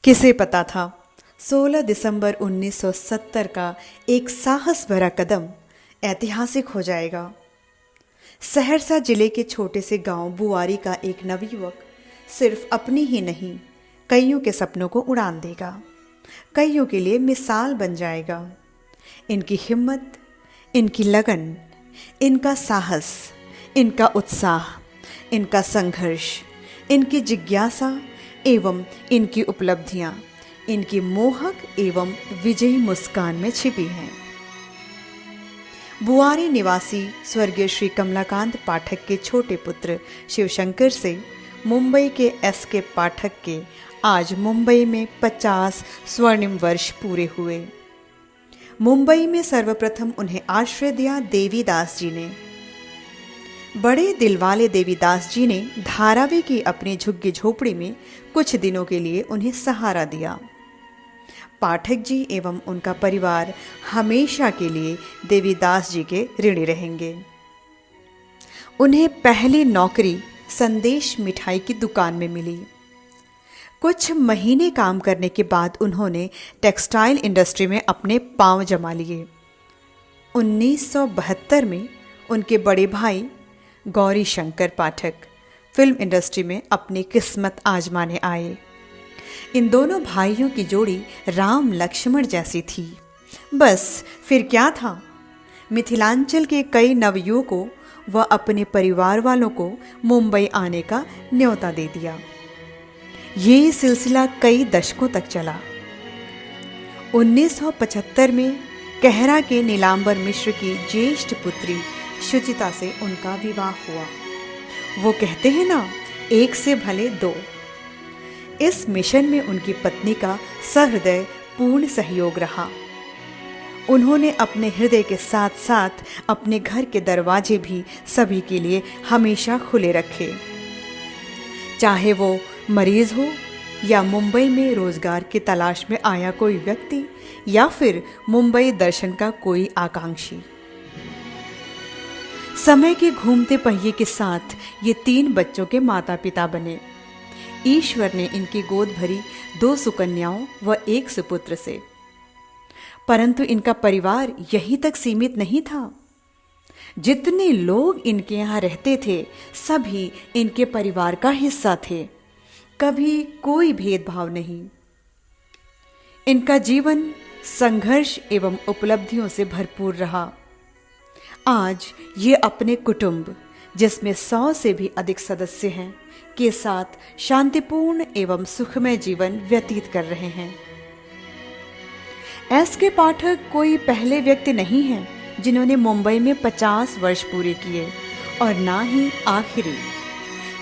किसे पता था 16 दिसंबर 1970 का एक साहस भरा कदम ऐतिहासिक हो जाएगा। सहरसा जिले के छोटे से गांव बुआरी का एक नवयुवक सिर्फ अपनी ही नहीं, कईयों के सपनों को उड़ान देगा, कईयों के लिए मिसाल बन जाएगा। इनकी हिम्मत, इनकी लगन, इनका साहस, इनका उत्साह, इनका संघर्ष, इनकी जिज्ञासा एवं इनकी उपलब्धियां इनकी मोहक एवं विजयी मुस्कान में छिपी हैं। बुआरी निवासी स्वर्गीय श्री कमलाकांत पाठक के छोटे पुत्र शिवशंकर से मुंबई के एस.के. पाठक के आज मुंबई में 50 स्वर्णिम वर्ष पूरे हुए। मुंबई में सर्वप्रथम उन्हें आश्रय दिया देवीदास जी ने। बड़े दिलवाले देवीदास जी ने धारावी की अपनी झुग्गी झोपड़ी में कुछ दिनों के लिए उन्हें सहारा दिया। पाठक जी एवं उनका परिवार हमेशा के लिए देवीदास जी के ऋणी रहेंगे। उन्हें पहली नौकरी संदेश मिठाई की दुकान में मिली। कुछ महीने काम करने के बाद उन्होंने टेक्सटाइल इंडस्ट्री में अपने पांव जमा लिए। 1972 में उनके बड़े भाई गौरी शंकर पाठक फिल्म इंडस्ट्री में अपनी किस्मत आजमाने आए। इन दोनों भाइयों की जोड़ी राम लक्ष्मण जैसी थी। बस फिर क्या था, मिथिलांचल के कई नवयुवकों व अपने परिवार वालों को मुंबई आने का न्योता दे दिया। ये सिलसिला कई दशकों तक चला। 1975 में कहरा के नीलांबर मिश्र की ज्येष्ठ पुत्री शुचिता से उनका विवाह हुआ। वो कहते हैं ना, एक से भले दो। इस मिशन में उनकी पत्नी का सहृदय पूर्ण सहयोग रहा। उन्होंने अपने हृदय के साथ साथ अपने घर के दरवाजे भी सभी के लिए हमेशा खुले रखे। चाहे वो मरीज हो या मुंबई में रोजगार की तलाश में आया कोई व्यक्ति या फिर मुंबई दर्शन का कोई आकांक्षी। समय के घूमते पहिए के साथ ये 3 बच्चों के माता पिता बने। ईश्वर ने इनकी गोद भरी 2 सुकन्याओं व 1 सुपुत्र से। परंतु इनका परिवार यहीं तक सीमित नहीं था। जितने लोग इनके यहाँ रहते थे सभी इनके परिवार का हिस्सा थे। कभी कोई भेदभाव नहीं। इनका जीवन संघर्ष एवं उपलब्धियों से भरपूर रहा। आज ये अपने कुटुंब, जिसमें 100 से भी अधिक सदस्य हैं, के साथ शांतिपूर्ण एवं सुखमय जीवन व्यतीत कर रहे हैं। एस.के. पाठक कोई पहले व्यक्ति नहीं हैं जिन्होंने मुंबई में 50 वर्ष पूरे किए और ना ही आखिरी।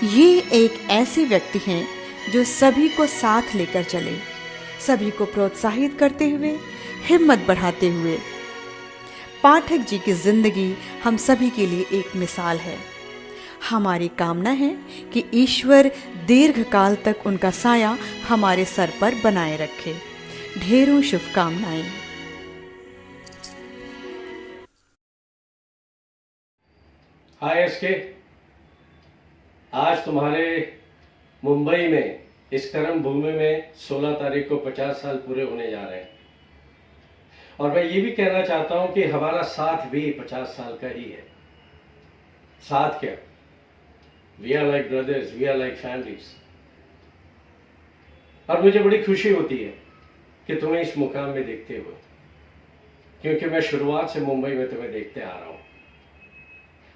ये एक ऐसे व्यक्ति हैं जो सभी को साथ लेकर चले, सभी को प्रोत्साहित करते हुए, हिम्मत बढ़ाते हुए। पाठक जी की जिंदगी हम सभी के लिए एक मिसाल है। हमारी कामना है कि ईश्वर दीर्घ काल तक उनका साया हमारे सर पर बनाए रखे। ढेरों शुभकामनाएं। हाय एस.के. आज तुम्हारे मुंबई में इस कर्म भूमि में 16 तारीख को 50 साल पूरे होने जा रहे हैं। और मैं ये भी कहना चाहता हूं कि हमारा साथ भी 50 साल का ही है। साथ क्या, we are like brothers, we are like families. और मुझे बड़ी खुशी होती है कि तुम्हें इस मुकाम में देखते हुए, क्योंकि मैं शुरुआत से मुंबई में तुम्हें देखते आ रहा हूं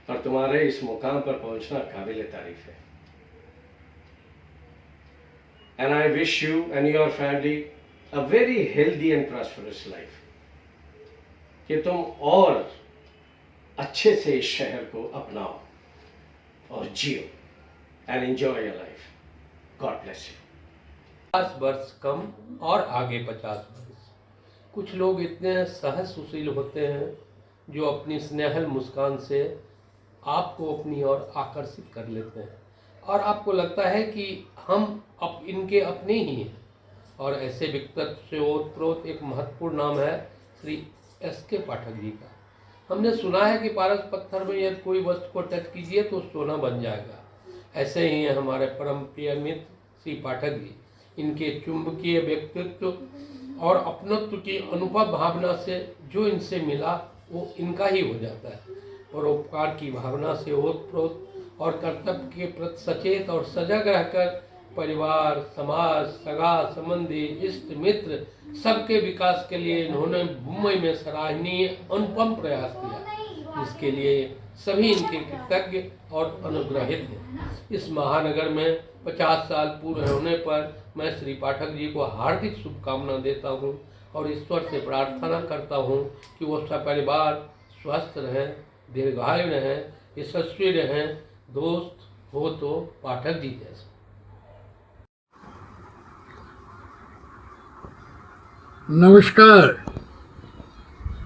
और तुम्हारे इस मुकाम पर पहुंचना काबिल तारीफ है। And I wish you and your family a very healthy and prosperous life, कि तुम और अच्छे से इस शहर को अपनाओ और जियो and enjoy your life. God bless you. 50 वर्ष कम और आगे 50 वर्ष। कुछ लोग इतने सहज सुशील होते हैं जो अपनी स्नेहल मुस्कान से आपको अपनी ओर आकर्षित कर लेते हैं और आपको लगता है कि हम अब इनके अपने ही हैं। और ऐसे व्यक्तित्व से ओतप्रोत एक महत्वपूर्ण नाम है श्री एस.के. पाठक जी का। हमने सुना है कि पारस पत्थर में यदि कोई वस्तु को टच कीजिए तो सोना बन जाएगा। ऐसे ही हैं हमारे परम प्रिय मित्र श्री पाठक जी, इनके चुंबकीय व्यक्तित्व और अपनत्व की अनुभव भावना से जो इनसे मिला वो इनका ही हो जाता है। परोपकार की भावना से ओतप्रोत और कर्तव्य के प्रति सचेत और सजग रहकर परिवार, समाज, सगा संबंधी, इष्ट मित्र सबके विकास के लिए इन्होंने मुंबई में सराहनीय अनुपम प्रयास किया, जिसके लिए सभी इनके कृतज्ञ और अनुग्रहित हैं। इस महानगर में 50 साल पूरे होने पर मैं श्री पाठक जी को हार्दिक शुभकामना देता हूं और ईश्वर से प्रार्थना करता हूं कि वो सपरिवार स्वस्थ रहें, दीर्घायु रहें, यशस्वी रहें। दोस्त हो तो पाठक जी जैसे। नमस्कार।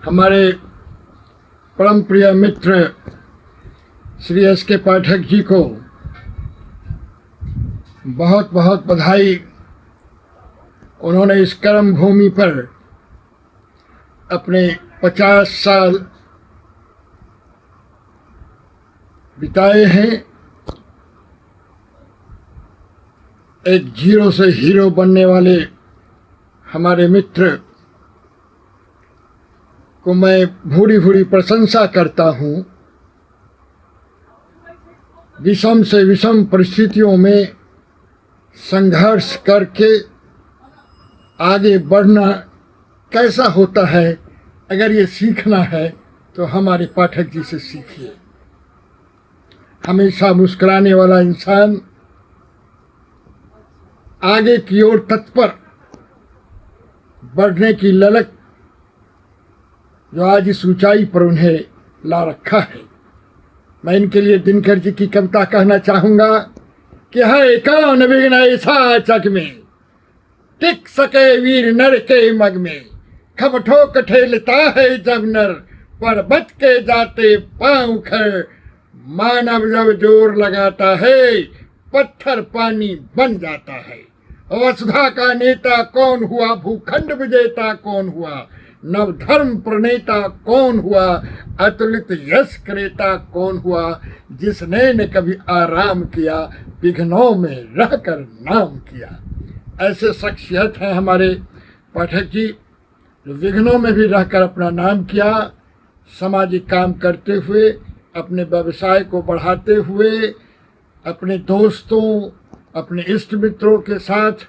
हमारे परम प्रिय मित्र श्री एस.के. पाठक जी को बहुत बहुत बधाई। उन्होंने इस कर्म भूमि पर अपने 50 साल बिताए हैं। एक जीरो से हीरो बनने वाले हमारे मित्र को मैं भूरी भूरी प्रशंसा करता हूँ। विषम से विषम परिस्थितियों में संघर्ष करके आगे बढ़ना कैसा होता है, अगर ये सीखना है तो हमारे पाठक जी से सीखिए। हमेशा मुस्कुराने वाला इंसान, आगे की ओर तत्पर, बढ़ने की ललक जो आज इस ऊंचाई पर उन्हें ला रखा है। मैं इनके लिए दिनकर जी की कविता कहना चाहूँगा कि है कौन विघ्न ऐसा जग में, टिक सके वीर नर के मग में। खब ठोक ठेलता है जब नर, पर्वत के जाते पाँव खर। मानव जब जोर लगाता है, पत्थर पानी बन जाता है। वसुधा का नेता कौन हुआ, भूखंड विजेता कौन हुआ, नव धर्म प्रणेता कौन हुआ, अतुलित यश क्रेता कौन हुआ, जिसने न कभी आराम किया, विघ्नों में रहकर नाम किया। ऐसे शख्सियत हैं हमारे पाठक जी, जो विघ्नों में भी रहकर अपना नाम किया, सामाजिक काम करते हुए, अपने व्यवसाय को बढ़ाते हुए, अपने दोस्तों, अपने इष्ट मित्रों के साथ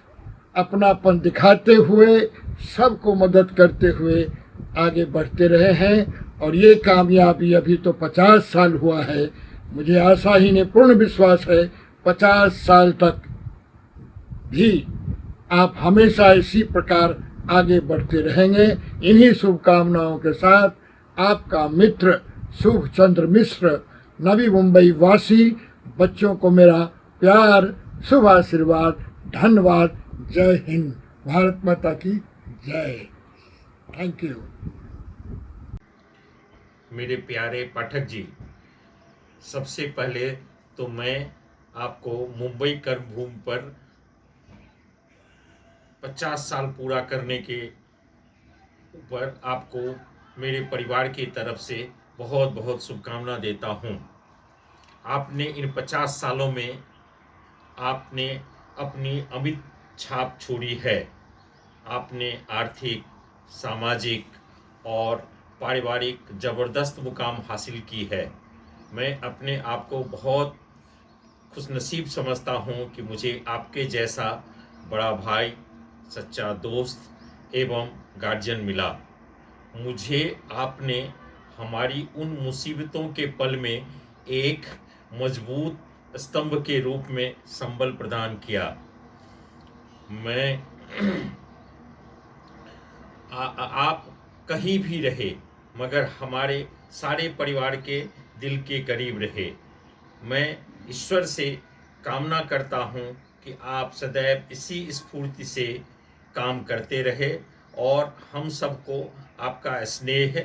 अपनापन दिखाते हुए, सबको मदद करते हुए आगे बढ़ते रहे हैं। और ये कामयाबी अभी तो 50 साल हुआ है। मुझे आशा ही नहीं, पूर्ण विश्वास है 50 साल तक भी आप हमेशा इसी प्रकार आगे बढ़ते रहेंगे। इन्हीं शुभकामनाओं के साथ आपका मित्र शुभ चंद्र मिश्र, नवी मुंबई वासी। बच्चों को मेरा प्यार, शुभ आशीर्वाद, धन्यवाद। जय हिंद, भारत माता की जय। Thank you. मेरे प्यारे पाठक जी, सबसे पहले तो मैं आपको मुंबई कर्मभूमि पर 50 साल पूरा करने के ऊपर आपको मेरे परिवार की तरफ से बहुत बहुत शुभकामना देता हूँ। आपने इन 50 सालों में आपने अपनी अमिट छाप छोड़ी है। आपने आर्थिक, सामाजिक और पारिवारिक ज़बरदस्त मुकाम हासिल की है। मैं अपने आप को बहुत खुशनसीब समझता हूँ कि मुझे आपके जैसा बड़ा भाई, सच्चा दोस्त एवं गार्जियन मिला। मुझे आपने हमारी उन मुसीबतों के पल में एक मजबूत स्तंभ के रूप में संबल प्रदान किया। मैं आप कहीं भी रहे मगर हमारे सारे परिवार के दिल के करीब रहे। मैं ईश्वर से कामना करता हूँ कि आप सदैव इसी स्फूर्ति से काम करते रहे और हम सबको आपका स्नेह,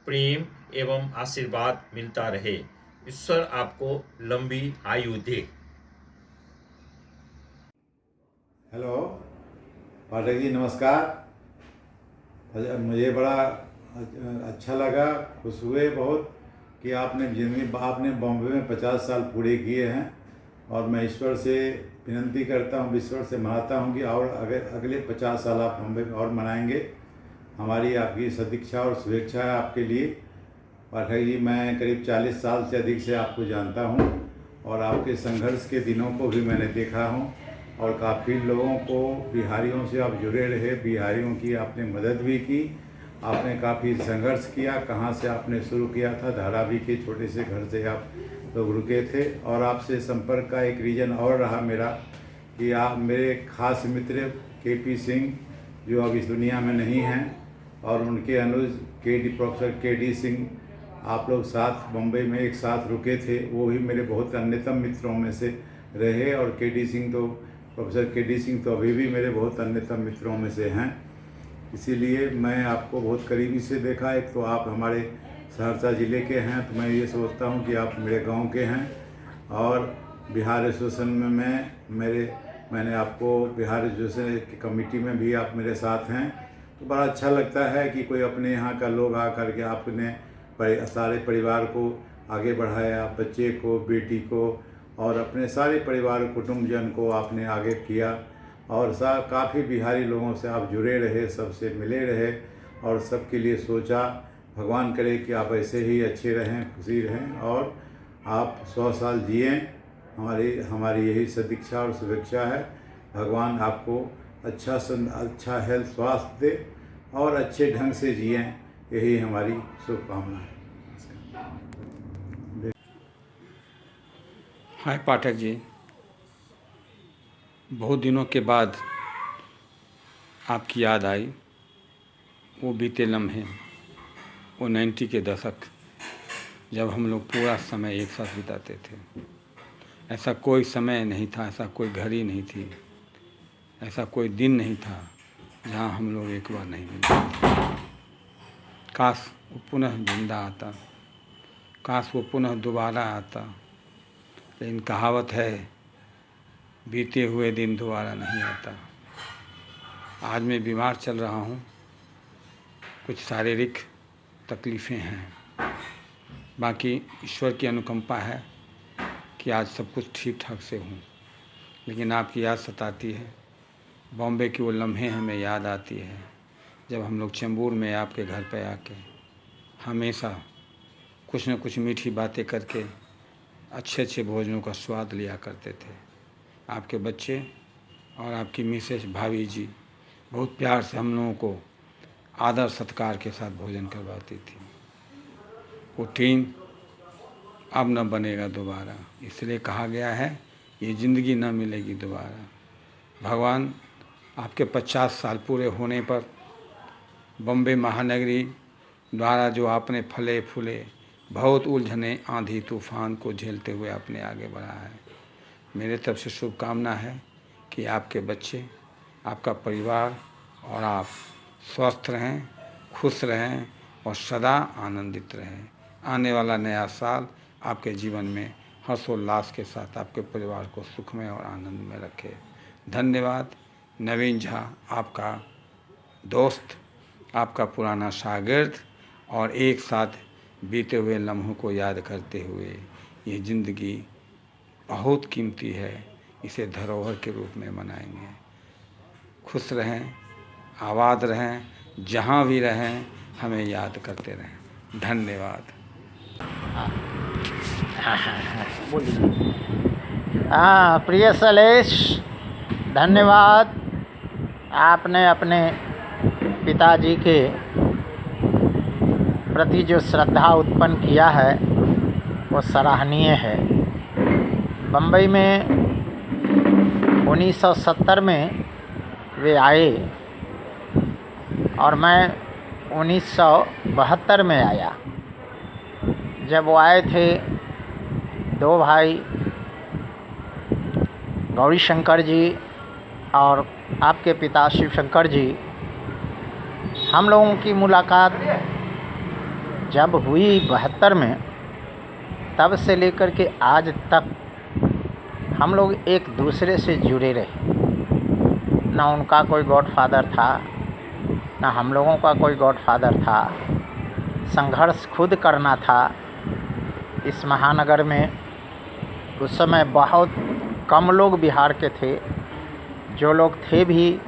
प्रेम एवं आशीर्वाद मिलता रहे। ईश्वर आपको लंबी आयु दे। हेलो पाठक जी, नमस्कार। मुझे बड़ा अच्छा लगा, खुश हुए बहुत कि आपने बॉम्बे में 50 साल पूरे किए हैं और मैं ईश्वर से विनती करता हूँ, ईश्वर से मनाता हूँ कि और अगले 50 साल आप मुंबई में और मनाएंगे। हमारी आपकी सदिच्छा और शुभेच्छा है आपके लिए। पाठक जी, मैं करीब 40 साल से अधिक से आपको जानता हूँ और आपके संघर्ष के दिनों को भी मैंने देखा हूँ और काफ़ी लोगों को, बिहारियों से आप जुड़े रहे, बिहारियों की आपने मदद भी की, आपने काफ़ी संघर्ष किया। कहाँ से आपने शुरू किया था, धारावी के छोटे से घर से आप लोग रुके थे। और आपसे संपर्क का एक रीज़न और रहा मेरा कि आप मेरे खास मित्र KP सिंह, जो अब इस दुनिया में नहीं हैं, और उनके अनुज प्रोफेसर KD सिंह, आप लोग साथ मुंबई में एक साथ रुके थे। वो भी मेरे बहुत अन्यतम मित्रों में से रहे और प्रोफेसर KD सिंह तो अभी भी मेरे बहुत अन्यतम मित्रों में से हैं। इसीलिए मैं आपको बहुत करीबी से देखा। एक तो आप हमारे सहरसा ज़िले के हैं, तो मैं ये सोचता हूँ कि आप मेरे गांव के हैं। और बिहार एसोसिएशन में मैंने आपको बिहार एसोसिएशन की कमेटी में भी आप मेरे साथ हैं, तो बड़ा अच्छा लगता है कि कोई अपने यहाँ का लोग आकर के आपने सारे परिवार को आगे बढ़ाया, बच्चे को, बेटी को और अपने सारे परिवार कुटुंबजन को आपने आगे किया। और काफ़ी बिहारी लोगों से आप जुड़े रहे, सबसे मिले रहे और सबके लिए सोचा। भगवान करे कि आप ऐसे ही अच्छे रहें, खुशी रहें और आप 100 साल जिए। हमारी यही सदिच्छा और शुभेच्छा है। भगवान आपको अच्छा हेल्थ, स्वास्थ्य दे और अच्छे ढंग से जिए, यही हमारी शुभकामना है। हाय पाठक जी, बहुत दिनों के बाद आपकी याद आई। वो बीते लम्हे, वो 90 के दशक, जब हम लोग पूरा समय एक साथ बिताते थे। ऐसा कोई समय नहीं था, ऐसा कोई घड़ी नहीं थी, ऐसा कोई दिन नहीं था जहाँ हम लोग एक बार नहीं मिलते। काश वो पुनः जिंदा आता, काश वो पुनः दोबारा आता। लेकिन कहावत है, बीते हुए दिन दोबारा नहीं आता। आज मैं बीमार चल रहा हूँ, कुछ शारीरिक तकलीफ़ें हैं, बाकी ईश्वर की अनुकंपा है कि आज सब कुछ ठीक ठाक से हूँ। लेकिन आपकी याद सताती है। बॉम्बे की वो लम्हे हमें याद आती है जब हम लोग चेंबूर में आपके घर पे आके हमेशा कुछ न कुछ मीठी बातें करके अच्छे अच्छे भोजनों का स्वाद लिया करते थे। आपके बच्चे और आपकी मिसेस भाभी जी बहुत प्यार से हम लोगों को आदर सत्कार के साथ भोजन करवाती थी। वो टीम अब न बनेगा दोबारा, इसलिए कहा गया है ये ज़िंदगी न मिलेगी दोबारा। भगवान आपके 50 साल पूरे होने पर बम्बे महानगरी द्वारा जो आपने फले फूले बहुत उलझने आंधी तूफान को झेलते हुए आपने आगे बढ़ा है, मेरे तरफ से शुभकामना है कि आपके बच्चे, आपका परिवार और आप स्वस्थ रहें, खुश रहें और सदा आनंदित रहें। आने वाला नया साल आपके जीवन में हर्षोल्लास के साथ आपके परिवार को सुखमय और आनंद में रखे। धन्यवाद। नवीन झा, आपका दोस्त, आपका पुराना शागिर्द, और एक साथ बीते हुए लम्हों को याद करते हुए ये ज़िंदगी बहुत कीमती है, इसे धरोहर के रूप में मनाएंगे। खुश रहें, आबाद रहें, जहाँ भी रहें हमें याद करते रहें। धन्यवाद। प्रिय शैलेश, धन्यवाद। आपने अपने पिताजी के प्रति जो श्रद्धा उत्पन्न किया है वो सराहनीय है। बम्बई में 1970 में वे आए और मैं 1972 में आया। जब वो आए थे, दो भाई गौरी शंकर जी और आपके पिता शिव शंकर जी, हम लोगों की मुलाकात जब हुई 72 में, तब से लेकर के आज तक हम लोग एक दूसरे से जुड़े रहे। ना उनका कोई गॉडफादर था, ना हम लोगों का कोई गॉडफादर था। संघर्ष खुद करना था। इस महानगर में उस समय बहुत कम लोग बिहार के थे, जो लोग थे भी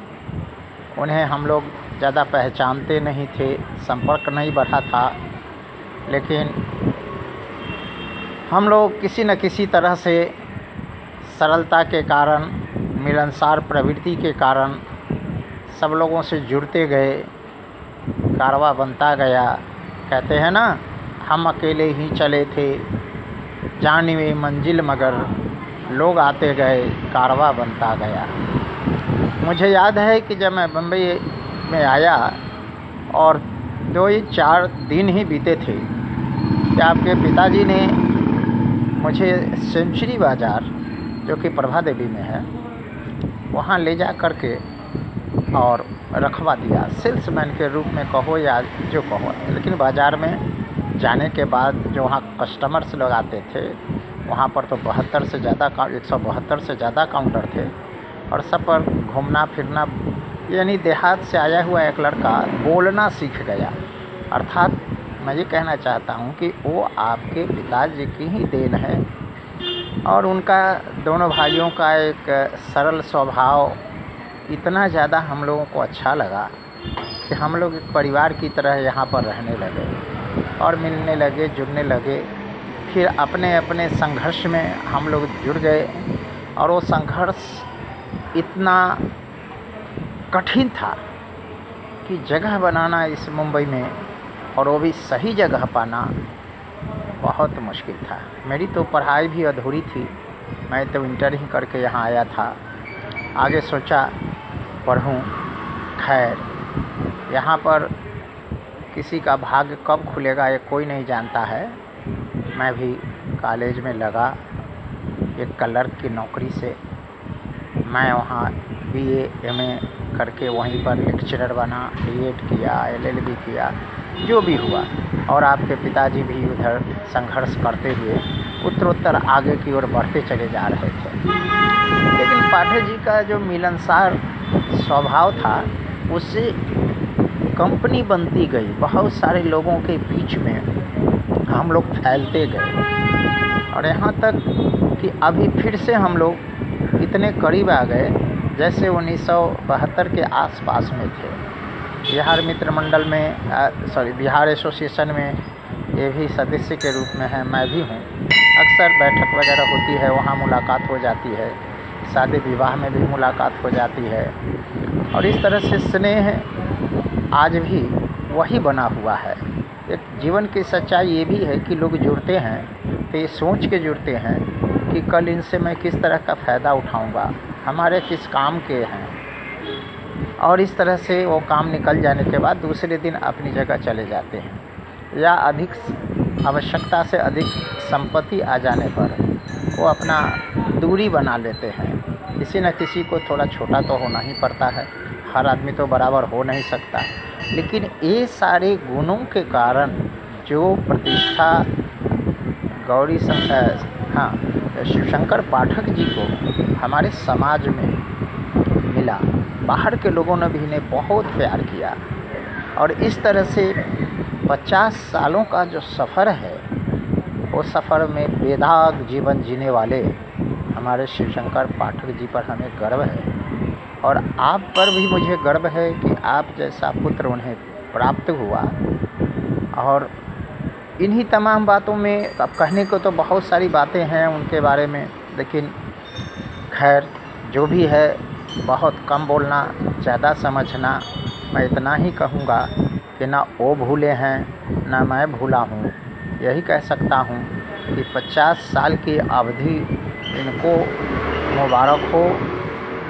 उन्हें हम लोग ज़्यादा पहचानते नहीं थे, संपर्क नहीं बढ़ा था। लेकिन हम लोग किसी न किसी तरह से सरलता के कारण, मिलनसार प्रवृत्ति के कारण सब लोगों से जुड़ते गए, कारवा बनता गया। कहते हैं ना, हम अकेले ही चले थे जानिए मंजिल मगर लोग आते गए, कारवा बनता गया। मुझे याद है कि जब मैं बम्बई में आया और 2-4 दिन ही बीते थे कि आपके पिताजी ने मुझे सेंचुरी बाज़ार, जो कि प्रभा देवी में है, वहाँ ले जा कर के और रखवा दिया। सेल्समैन के रूप में कहो या जो कहो, लेकिन बाज़ार में जाने के बाद जो वहाँ कस्टमर्स लोग आते थे, वहाँ पर तो 172 से ज़्यादा काउंटर थे और सब पर घूमना फिरना, यानी देहात से आया हुआ एक लड़का बोलना सीख गया। अर्थात मैं ये कहना चाहता हूँ कि वो आपके पिताजी की ही देन है। और उनका, दोनों भाइयों का एक सरल स्वभाव इतना ज़्यादा हम लोगों को अच्छा लगा कि हम लोग एक परिवार की तरह यहाँ पर रहने लगे और मिलने लगे, जुड़ने लगे। फिर अपने अपने संघर्ष में हम लोग जुड़ गए और वो संघर्ष इतना कठिन था कि जगह बनाना इस मुंबई में, और वो भी सही जगह पाना, बहुत मुश्किल था। मेरी तो पढ़ाई भी अधूरी थी, मैं तो इंटर ही करके यहाँ आया था। आगे सोचा पढ़ूं, खैर यहाँ पर किसी का भाग्य कब खुलेगा ये कोई नहीं जानता है। मैं भी कॉलेज में लगा, एक क्लर्क की नौकरी से मैं वहाँ BA MA करके वहीं पर लेक्चरर बना, B.Ed किया, LLB किया, जो भी हुआ। और आपके पिताजी भी उधर संघर्ष करते हुए उत्तरोत्तर आगे की ओर बढ़ते चले जा रहे थे। लेकिन पाठक जी का जो मिलनसार स्वभाव था, उससे कंपनी बनती गई। बहुत सारे लोगों के बीच में हम लोग फैलते गए और यहाँ तक कि अभी फिर से हम लोग इतने करीब आ गए जैसे 1972 के आसपास में थे। बिहार मित्र मंडल में, बिहार एसोसिएशन में ये भी सदस्य के रूप में है, मैं भी हूँ। अक्सर बैठक वगैरह होती है, वहाँ मुलाकात हो जाती है, शादी विवाह में भी मुलाकात हो जाती है। और इस तरह से स्नेह आज भी वही बना हुआ है। एक जीवन की सच्चाई ये भी है कि लोग जुड़ते हैं तो ये सोच के जुड़ते हैं कि कल इनसे मैं किस तरह का फ़ायदा उठाऊंगा, हमारे किस काम के हैं। और इस तरह से वो काम निकल जाने के बाद दूसरे दिन अपनी जगह चले जाते हैं, या अधिक आवश्यकता से अधिक संपत्ति आ जाने पर वो अपना दूरी बना लेते हैं। किसी न किसी को थोड़ा छोटा तो होना ही पड़ता है, हर आदमी तो बराबर हो नहीं सकता। लेकिन ये सारे गुणों के कारण जो प्रतिष्ठा गौरी शिवशंकर पाठक जी को हमारे समाज में मिला, बाहर के लोगों ने भी इन्हें बहुत प्यार किया। और इस तरह से 50 सालों का जो सफ़र है, वो सफ़र में बेदाग जीवन जीने वाले हमारे शिवशंकर पाठक जी पर हमें गर्व है। और आप पर भी मुझे गर्व है कि आप जैसा पुत्र उन्हें प्राप्त हुआ। और इन्हीं तमाम बातों में अब कहने को तो बहुत सारी बातें हैं उनके बारे में, लेकिन खैर जो भी है, बहुत कम बोलना, ज़्यादा समझना। मैं इतना ही कहूँगा कि ना वो भूले हैं ना मैं भूला हूँ। यही कह सकता हूँ कि 50 साल की अवधि इनको मुबारक हो,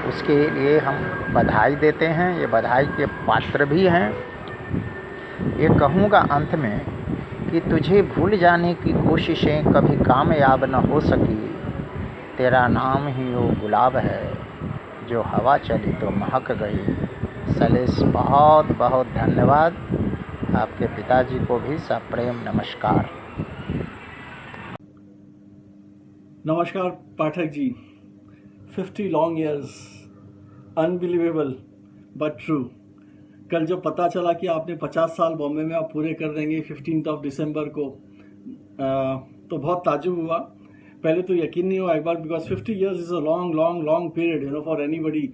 उसके लिए हम बधाई देते हैं। ये बधाई के पात्र भी हैं। ये कहूँगा अंत में कि तुझे भूल जाने की कोशिशें कभी कामयाब न हो सकी, तेरा नाम ही वो गुलाब है जो हवा चली तो महक गई। सलेश, बहुत बहुत धन्यवाद। आपके पिताजी को भी सप्रेम नमस्कार। नमस्कार Pathak ji. 50 long years, unbelievable but true. कल जब पता चला कि आपने 50 साल बॉम्बे में आप पूरे कर देंगे 15 दिसंबर को, तो बहुत ताज्जुब हुआ। पहले तो यकीन नहीं हुआ एक बार, because 50 years is a long long long period, you know, for anybody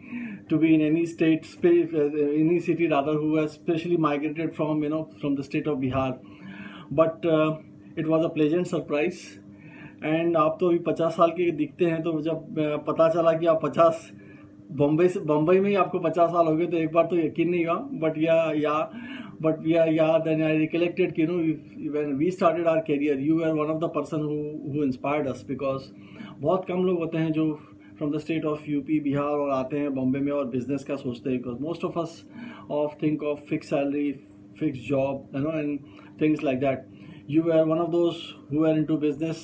to be in any state, any city rather, who has specially migrated from, you know, from the state of Bihar. But it was a pleasant surprise. And आप तो अभी 50 साल के दिखते हैं, तो जब पता चला कि आप 50 बम्बई में ही आपको 50 साल हो गए, तो एक बार तो यकीन नहीं हुआ. But then I recollected, you know, when we started our career, you were one of the person who inspired us, because बहुत कम लोग होते हैं जो from the state of UP, Bihar और आते हैं बॉम्बे में और बिजनेस का सोचते हैं, because most of us think of fixed salary, fixed job, you know, and things like that. You were one of those who were into business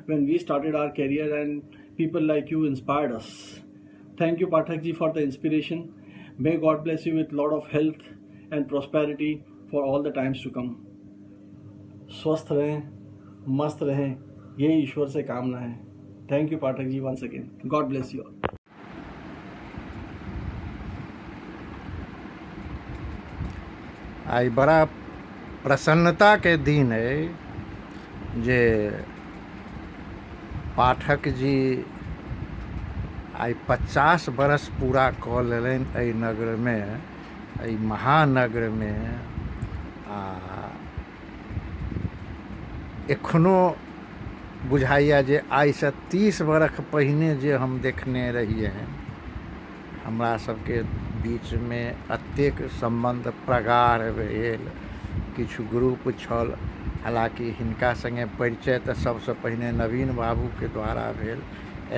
when we started our career, and people like you inspired us. Thank you, Pathak ji, for the inspiration. May God bless you with lot of health and prosperity for all the times to come. स्वस्थ रहें, मस्त रहें, ये ईश्वर से कामना है. Thank you, Pathak ji, once again. God bless you all. आई बड़ा प्रसन्नता के दिन है जे पाठक जी आई 50 बरस पूरा कऽ लेलनि एहि नगर में, एहि महानगर में. आ एखनो बुझाइया जे आई से 30 बरख पहिने जे हम देखने रहिए हैं, हमरा सबके बीच में अतेक संबंध प्रगाढ़ भेल. किछु ग्रुप छल, हालांकि हिनका संगे परिचय तऽ सबसे पहिने नवीन बाबू के द्वारा भेल,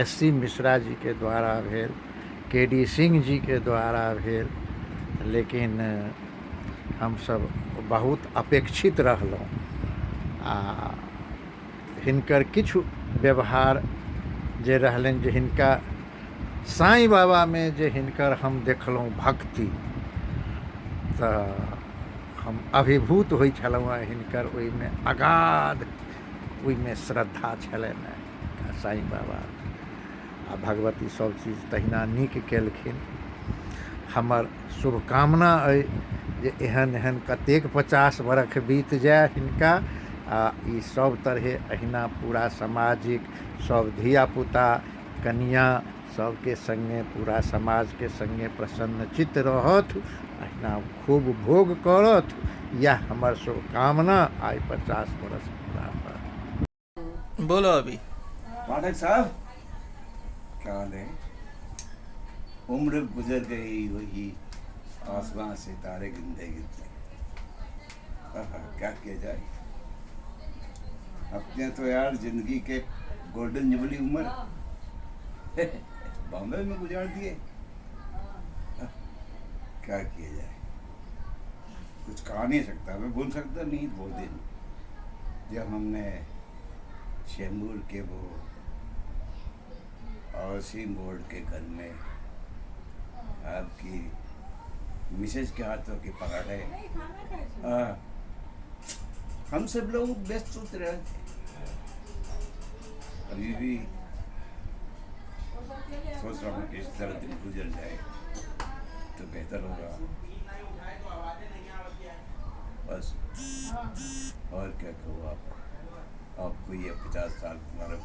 SC मिश्रा जी के द्वारा भेल, KD सिंह जी के द्वारा भेल. लेकिन हम सब बहुत अपेक्षित रहलहुँ. आ हिनकर किछु व्यवहार जे रहलनि, जे हिनका साईं बाबा में जे हिनकर हम देखलहुँ भक्ति, तऽ हम अभिभूत होइ छलहुँ. हिनकर ओहिमे अगाध ओहिमे श्रद्धा छलनि साईं बाबा आ भगवती. सब चीज तहिना नीक केलखिन. हमर शुभकामना अइ जे एहन एहन कतेक 50 बरख बीत जाए हिनका, आ ई सब तरहे अहिना पूरा सामाजिक सब धियापुता कनिया सबके संगे, पूरा समाज के संगे प्रसन्नचित्त रहत, अहिना खूब भोग करत. यह हमर शुभकामना आई 50 बरस पूरा पर. बोलो अभी पाठक साहब, क्या हाल है? उम्र गुजर गई वही आसमां से तारे गिनते गिनते. क्या किया जाए, अपने तो यार जिंदगी के गोल्डन जुबली उम्र बॉम्बे में गुजार दिए. क्या किया जाए, कुछ कहा नहीं सकता, मैं बोल सकता नहीं. वो दिन जब हमने शैम्बूर के वो हाउसिंग बोर्ड के घर में आपकी मिसेज के हाथों के पराठे, हम सब लोग व्यस्त सोच रहे थे. अभी भी सोच रहा हूँ कि इस तरह दिन गुजर जाए तो बेहतर होगा. बस और क्या कहूँ आपको ये 50 साल तुम्हारा.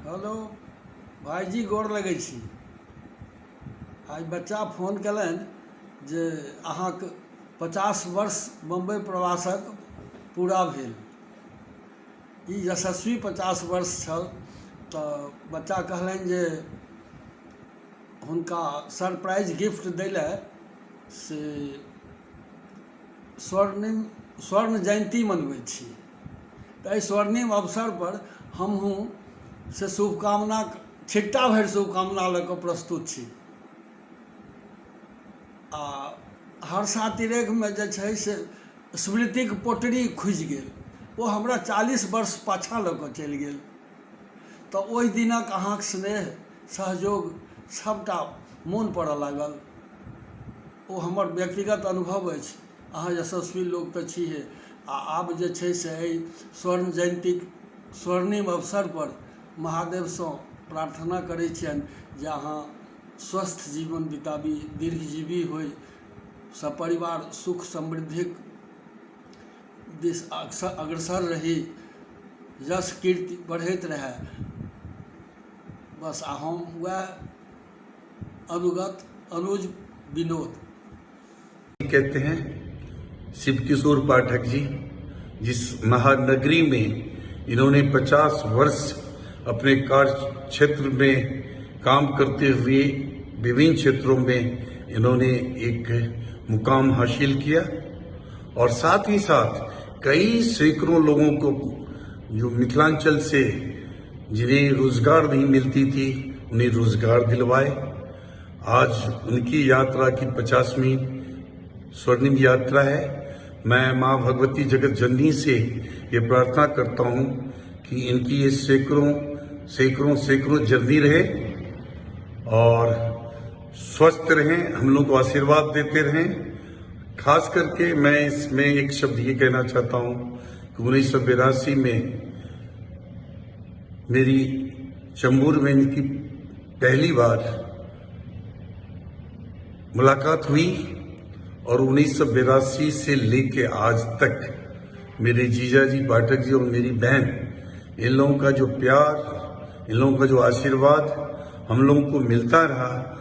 हेलो भाईजी, गोर लगै छी. आज बच्चा फोन कयलनि जे अहाँके 50 वर्ष बम्बई प्रवासक पूरा भेल. ई यशस्वी 50 वर्ष छल. तऽ बच्चा कहलनि जे हुनका सरप्राइज गिफ्ट दै लए से स्वर्ण जयंती मनबै छी. तऽ एहि स्वर्णिम अवसर पर हमहूँ से शुभकामना, छिट्टा भरि शुभकामना लऽ कऽ प्रस्तुत छी. आ हर्षातिरेकमे जे छै से स्मृतिक पोटरी खुजि गेल. ओ हमरा 40 वर्ष पाछाँ लऽ कऽ चलि गेल. तऽ ओहि दिनक अहाँक स्नेह सहयोग सबटा मोन पड़ऽ लागल. ओ हमर व्यक्तिगत अनुभव अछि. अहाँ यशस्वी लोक तऽ छिहे. आ आब जे छै से एहि स्वर्ण जयन्तीक स्वर्णिम अवसर पर महादेवसँ प्रार्थना करै छियनि जे अहाँ स्वस्थ जीवन बिताबी, दीर्घजीवी होइ, सपरिवार सुख समृद्धिक दिस अग्रसर रही, यश कीर्ति बढ़ैत रहे। बस हम वह अनुगत अनुज विनोद कहते हैं शिव किशोर पाठक जी, जिस महानगरी में इन्होंने 50 वर्ष अपने कार्य क्षेत्र में काम करते हुए विभिन्न क्षेत्रों में इन्होंने एक मुकाम हासिल किया और साथ ही साथ कई सैकड़ों लोगों को जो मिथिलांचल से जिन्हें रोजगार नहीं मिलती थी उन्हें रोजगार दिलवाए। आज उनकी यात्रा की 50वीं स्वर्णिम यात्रा है। मैं मां भगवती जगत जननी से ये प्रार्थना करता हूं कि इनकी ये सैकड़ों जर्नी रहे और स्वस्थ रहें, हम लोग को आशीर्वाद देते रहें। खास करके मैं इसमें एक शब्द ये कहना चाहता हूं कि 1982 में मेरी चंबूर में इनकी पहली बार मुलाकात हुई और 1982 से लेके आज तक मेरे जीजा जी पाठक जी और मेरी बहन, इन लोगों का जो प्यार, इन लोगों का जो आशीर्वाद हम लोगों को मिलता रहा।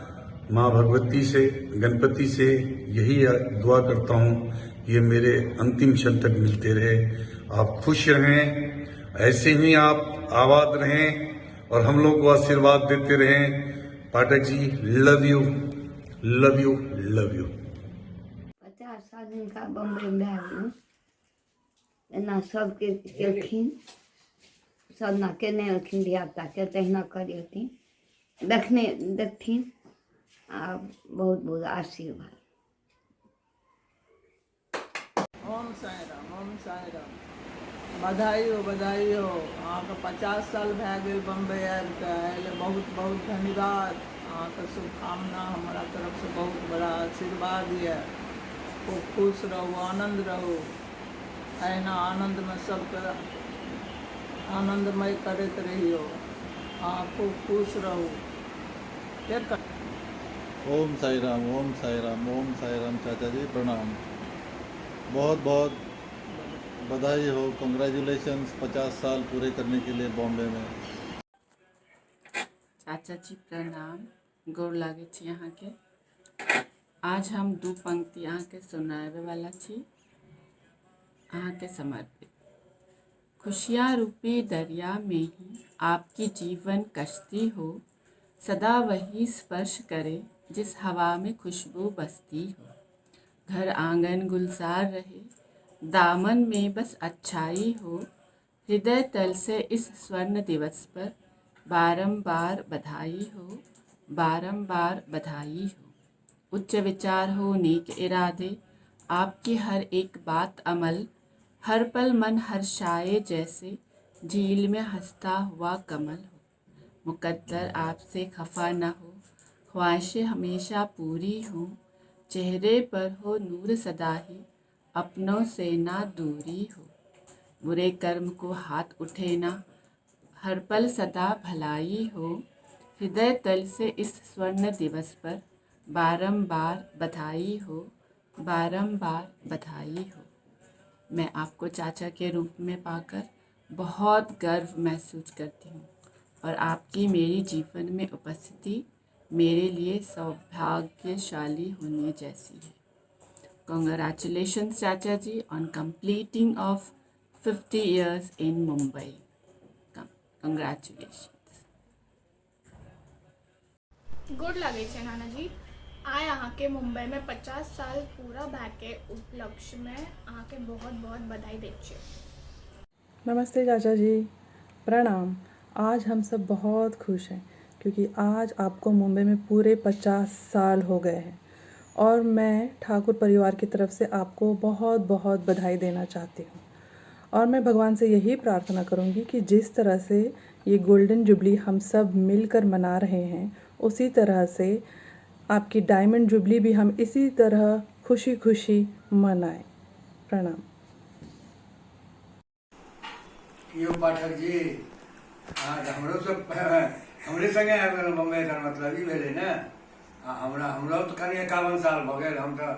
माँ भगवती से, गणपति से यही दुआ करता हूँ ये मेरे अंतिम क्षण तक मिलते रहे। आप खुश रहें, ऐसे ही आप आबाद रहें और हम लोग को आशीर्वाद देते रहें। Pathak ji love you love you love you. 50 साल हिनका बम्बई में भए गेलनि, एना सबके केलखिन, सब ना केने एलखिन धियापुताके तहिना करेथिन, देखथिन आ बहुत बहुत आशीर्वाद। ओम साई राम, ओम साई राम। बधाई हो अहाँके 50 साल भए गेल बम्बई आबि कऽ, एहिले बहुत बहुत धन्यवाद। अहाँके शुभकामना हमारा तरफ से बहुत बड़ा आशीर्वाद यऽ। खूब खुश रहू, आनंद रहू, अहिना आनंद में सबके आनंदमय करैत रहियो। अहाँ खूब खुश रहू। ओम साई राम, ओम साई राम, ओम साई राम। चाचा जी प्रणाम, बहुत बहुत बधाई हो, कंग्रेचुलेशंस 50 साल पूरे करने के लिए बॉम्बे में। चाचा जी प्रणाम, गोर लागै छी अहाँके। आज हम दू पंक्ति अहाँके सुनाबे वाला छी, अहाँके समर्पित। खुशियाँ रूपी दरिया में ही आपकी जीवन कश्ती हो, सदा वही स्पर्श करे जिस हवा में खुशबू बसती हो। घर आंगन गुलजार रहे, दामन में बस अच्छाई हो। हृदय तल से इस स्वर्ण दिवस पर बारंबार बधाई हो, बारंबार बधाई हो। उच्च विचार हो, नेक इरादे, आपकी हर एक बात अमल, हर पल मन हर्षाए जैसे झील में हंसता हुआ कमल हो। मुकद्दर आपसे खफा न हो, ख्वाहिशें हमेशा पूरी हों। चेहरे पर हो नूर सदा ही, अपनों से ना दूरी हो। बुरे कर्म को हाथ उठे ना, हर पल सदा भलाई हो। हृदय तल से इस स्वर्ण दिवस पर बारंबार बधाई हो, बारंबार बधाई हो। मैं आपको चाचा के रूप में पाकर बहुत गर्व महसूस करती हूँ और आपकी मेरी जीवन में उपस्थिति मेरे लिए सौभाग्यशाली होने जैसी है। Congratulations चाचा जी on completing of 50 years in Mumbai. Congratulations. गोड लगे छै नाना जी। आइ अहाँके मुंबई में 50 साल पूरा भए के उपलक्ष्य में अहाँके बहुत बहुत बधाई दै छियै। नमस्ते चाचा जी, प्रणाम। आज हम सब बहुत खुश हैं क्योंकि आज आपको मुंबई में पूरे 50 साल हो गए हैं और मैं ठाकुर परिवार की तरफ से आपको बहुत बहुत बधाई देना चाहती हूँ। और मैं भगवान से यही प्रार्थना करूँगी कि जिस तरह से ये गोल्डन जुबली हम सब मिलकर मना रहे हैं, उसी तरह से आपकी डायमंड जुबली भी हम इसी तरह खुशी खुशी मनाएं। प्रणाम। यो पाठक जी, हमरो सब हमरे संगे आबि गेलहुँ बम्बई, एकर मतलब ई भेलै ने हमरो तो करीब 51 साल भऽ गेल। हम तो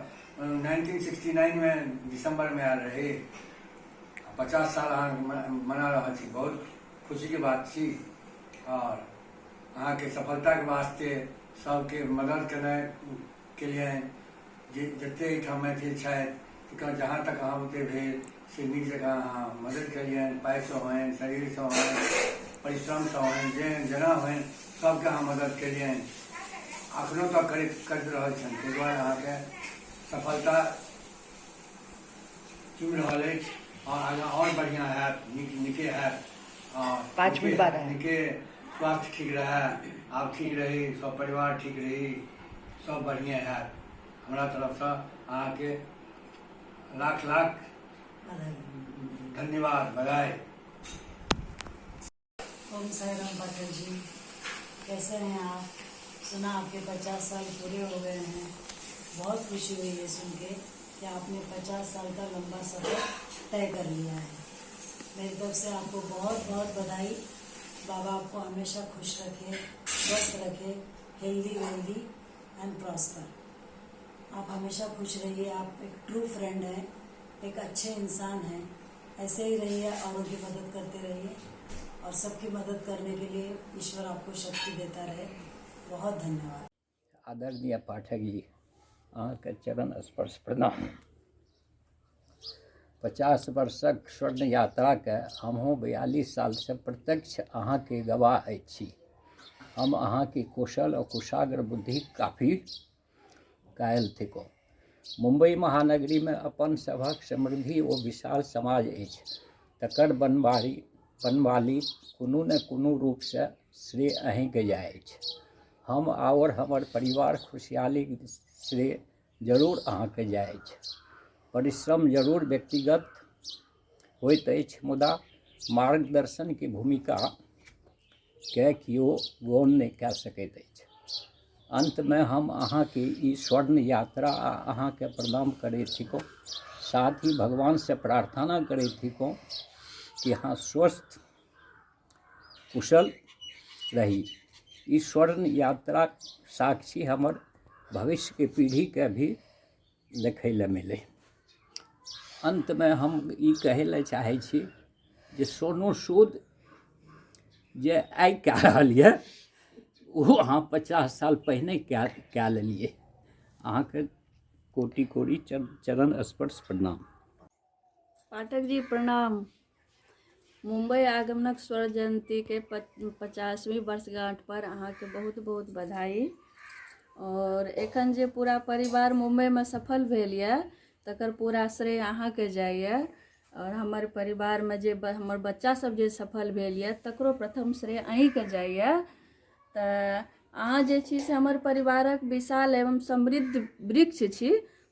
1969 में दिसंबर में आयल रही। 50 साल अहाँ मना रहा छी, बहुत खुशी के बात छी। और अहाँ के सफलता के वास्ते सबके मदद करने के लिए जते एहिठाम मैथिल छथि जहाँ तक अहाँ ओते भेल से नीक जकाँ अहाँ मदद करियनि, पाइसँ होनि, शरीरसँ होनि, परिश्रमसँ होनि, जेना होनि सबके अहाँ मदद करियनि। अखनो तक करैत रहल छनि, ताहि दुआरे अहाँके सफलता चुमि रहल अछि और आगाँ और बढ़िआँ हैत, नीके हैत। और नीके स्वास्थ्य ठीक रहे, आप ठीक रही, सब परिवार ठीक रही, सब बढ़िया हैत। हमरा तरफसँ अहाँके लाख लाख धन्यवाद, बधाई। ओम साई राम पाठक जी, कैसे हैं आप? सुना आपके 50 साल पूरे हो गए हैं। बहुत खुशी हुई है सुन के कि आपने 50 साल का लंबा सफ़र तय कर लिया है। मेरी तरफ से आपको बहुत बहुत बधाई। बाबा आपको हमेशा खुश रखे, स्वस्थ रखे, हेल्दी वेल्दी एंड प्रॉस्पर। आप हमेशा खुश रहिए। आप एक ट्रू फ्रेंड हैं, एक अच्छे इंसान हैं। ऐसे ही रहिए, औरों की मदद करते रहिए और सबकी मदद करने के लिए ईश्वर आपको शक्ति देता रहे। बहुत धन्यवाद। आदरणीय पाठक जी, अहाँके चरण स्पर्श प्रणाम। 50 वर्षक स्वर्ण यात्राके हमहूँ 42 सालसँ प्रत्यक्ष अहाँके गवाह छी। हम अहाँके कौशल और कुशाग्र बुद्धि काफी कायल थिको। मुंबई महानगरी में अपन सभक समृद्धि ओ विशाल समाज अछि, तकर बनवाली कोनो न कोनो रूप से श्रेय अहींके जाइ अछि। हम और हमर परिवार खुशहाली श्रेय जरूर अहाँके जाइ अछि। परिश्रम जरूर व्यक्तिगत होइत अछि, मुदा मार्गदर्शन की भूमिका के कियो गौण नहीं कह सकैत अछि। अंत में हम अहाँ के ई स्वर्ण यात्रा आ अहाँ के प्रणाम करे थिको, साथ ही भगवान से प्रार्थना करे थिको कि अहाँ स्वस्थ कुशल रही। ई स्वर्ण यात्रा साक्षी हमर भविष्य के पीढ़ी के भी देखै ले मिले। अंत में हम ई कहे ले चाहे छी जे सोनू सूद जे आइ कह रहल ये वो अहाँ 50 साल पहिने कए लेलिए। अहाँके कोटि कोटि चरण स्पर्श प्रणाम। पाठक जी प्रणाम। मुंबई आगमनक स्वर्ण जयंती के 50वीं वर्षगांठ पर अहाँके बहुत बहुत बधाई। और एखन जे पूरा परिवार मुंबई में सफल भेल ये तकर पूरा श्रेय अहाँके जाइए। और हमर परिवार में जे हमर बच्चा सब जे सफल भेल ये तकरो प्रथम श्रेय अहींके जाइए। तऽ अहाँ जे छी से हमर परिवारक विशाल एवं समृद्ध वृक्ष छी,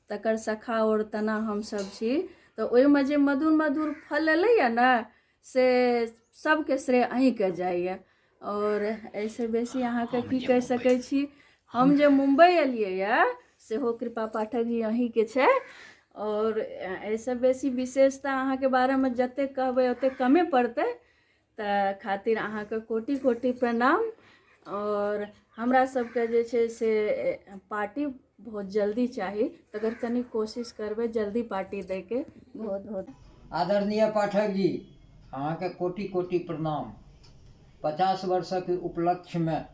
तकर शाखा और तना हमसब छी। तऽ ओहिमे जे मधुर मधुर फल एलैए ने से सबके श्रेय अहींके जाइए। और ऐसे बेसी अहाँके की कहि सकै छी, हम जे मुंबई एलियै ये सेहो कृपा पाठक जी अहींके छै। और ऐसे बेसी विशेषता अहाँके बारेमे जते कहबै ओते कमे पड़तै, तऽ खातिर अहाँके कोटि कोटि प्रणाम। और हमरा सबके जे छै से पार्टी बहुत जल्दी चाही, तकर कनी कोशिश करबै जल्दी पार्टी दैके। बहुत बहुत आदरणीय पाठक जी, अहाँके कोटि कोटि प्रणाम। 50 वर्षक उपलक्ष्य में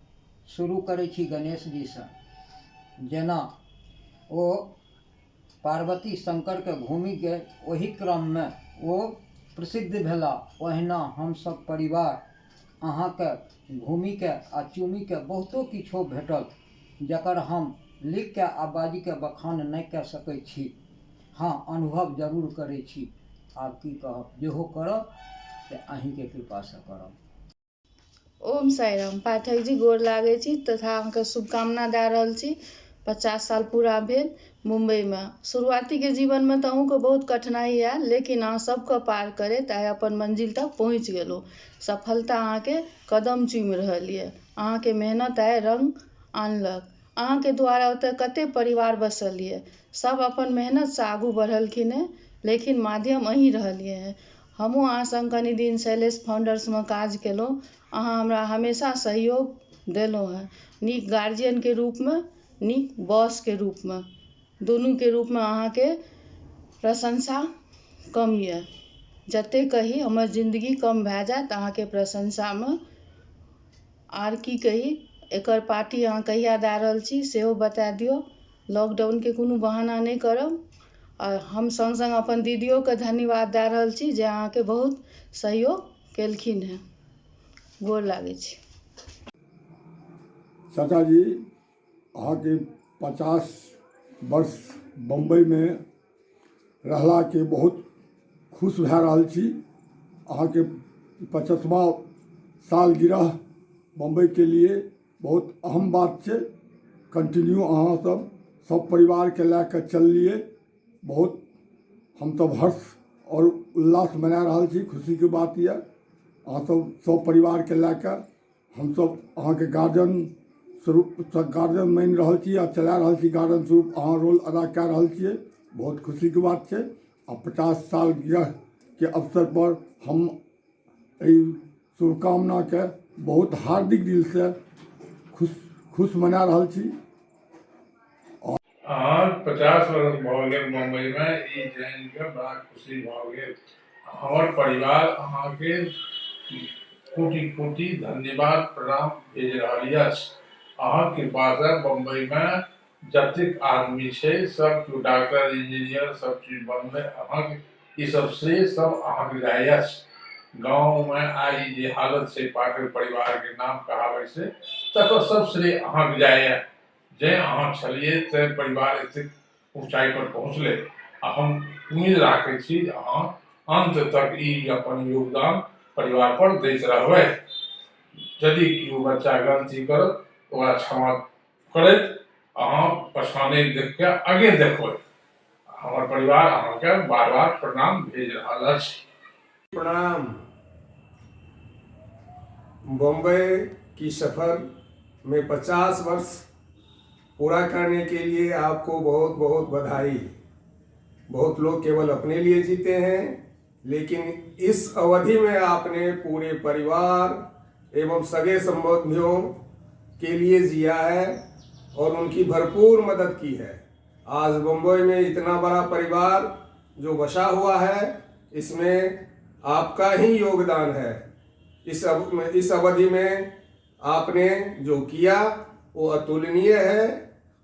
शुरू करै छी गणेश जी से। जेना ओ पार्वती शंकर के घूमि के ओहि क्रम में ओ प्रसिद्ध भेला, ओहिना हम सब परिवार अहाँके घूमि के आ चुमि के बहुतो किछो भेटल, जकर हम लिख के आ बाजी के बखान नहीं कह सकै छी। हाँ, अनुभव जरूर करै छी। आब की कहब, जेहो करब से अहींके कृपा से करब। ओम साई राम पाठक जी, गोर लागै छी तथा अहाँके शुभकामना दे रहल छी। 50 साल पूरा भेल मुंबई में। शुरुआती के जीवन में तो अहूँके बहुत कठिनाई आयल, लेकिन अहाँ सबके पार करैत आइ अपन मंजिल तक पहुँच गेलहुँ। सफलता अहाँके कदम चूमि रहल ये। अहाँके मेहनत आइ रंग आनलक। अहाँके द्वारा ओतऽ कते परिवार बसल ये, सब अपन मेहनत से आगू बढ़लखिन है, लेकिन माध्यम अहीं रहलियै है। हमहूँ अहाँ संग कनि दिन शैलेश फाउंडर्स में काज केलहुँ। अहाँ हमरा हमेशा सहयोग देलहुँ है, नीक गार्जियन के रूप में, नीक बॉस के रूप में, दुनू के रूप में अहाँके प्रशंसा कम ये। जते कही हमर जिंदगी कम भए जायत अहाँके प्रशंसामे। आर की कही, एकर पार्टी अहाँ कहिया दए रहल छी सेहो बता दियौ। लॉकडाउनके कोनो बहाना नहि करब। और हम संग संग अपन दीदियोके धन्यवाद दए रहल छी जे अहाँके बहुत सहयोग केलखिन हेँ। गोर लागै छी। चाचा जी, अहाँके 50 वर्ष बम्बईमे रहलाके बहुत खुश भए रहल छी। अहाँके 50वां सालगिरह बम्बईके लिए बहुत अहम बात छै। कंटिन्यू अहाँ सब परिवारके लए कऽ चललिए। बहुत हमसब हर्ष और उल्लास मना रहल छी। खुशीके बात यऽ अहाँ सब परिवारके लए कऽ हमसब अहाँके गार्जियन स्वरूप गार्जियन मानि रहल छी आ चला रहल छी। गार्जियन स्वरूप अहाँ रोल अदा कए रहल छियै। बहुत खुशीके बात छै। आ 50 सालगिरहके अवसर पर हम एहि शुभकामनाके बहुत हार्दिक दिलसँ खुश मना रहल छी। आज 50 वर्ष भऽ गेल मुंबई में, ई जानि के बड़ा खुशी भऽ गेल। हमर परिवार अहाँके कोटि कोटि धन्यवाद प्रणाम भेज रहल अछि। अहाँ कृपा से बम्बई में जतेक आदमी छै सब केओ डॉक्टर इंजीनियर सब चीज बनलै। अहाँके ई सब श्रेय सब अहाँके जाइ अछि। गाँव में आई जे हालत छै पाठक परिवार के नाम कहाबै छै तकर सब श्रेय अहाँके जाइए। जे अहाँ छलिए ते परिवार एतेक ऊंचाई पर पहुँचले। आ हम उम्मीद राखै छी जे अहाँ अंत तक ई अपन योगदान परिवार पर दैत रहबै। यदि केओ बच्चा गलती करत ओकरा क्षमा करैत अहाँ पछाने देख के आगे देखबै। हमर परिवार अहाँके बार बार प्रणाम भेज रहल अछि। प्रणाम। बम्बई की सफर में 50 वर्ष पूरा करने के लिए आपको बहुत बहुत बधाई। बहुत लोग केवल अपने लिए जीते हैं, लेकिन इस अवधि में आपने पूरे परिवार एवं सगे संबंधियों के लिए जिया है और उनकी भरपूर मदद की है। आज बम्बई में इतना बड़ा परिवार जो बसा हुआ है, इसमें आपका ही योगदान है। इस अवधि में आपने जो किया वो अतुलनीय है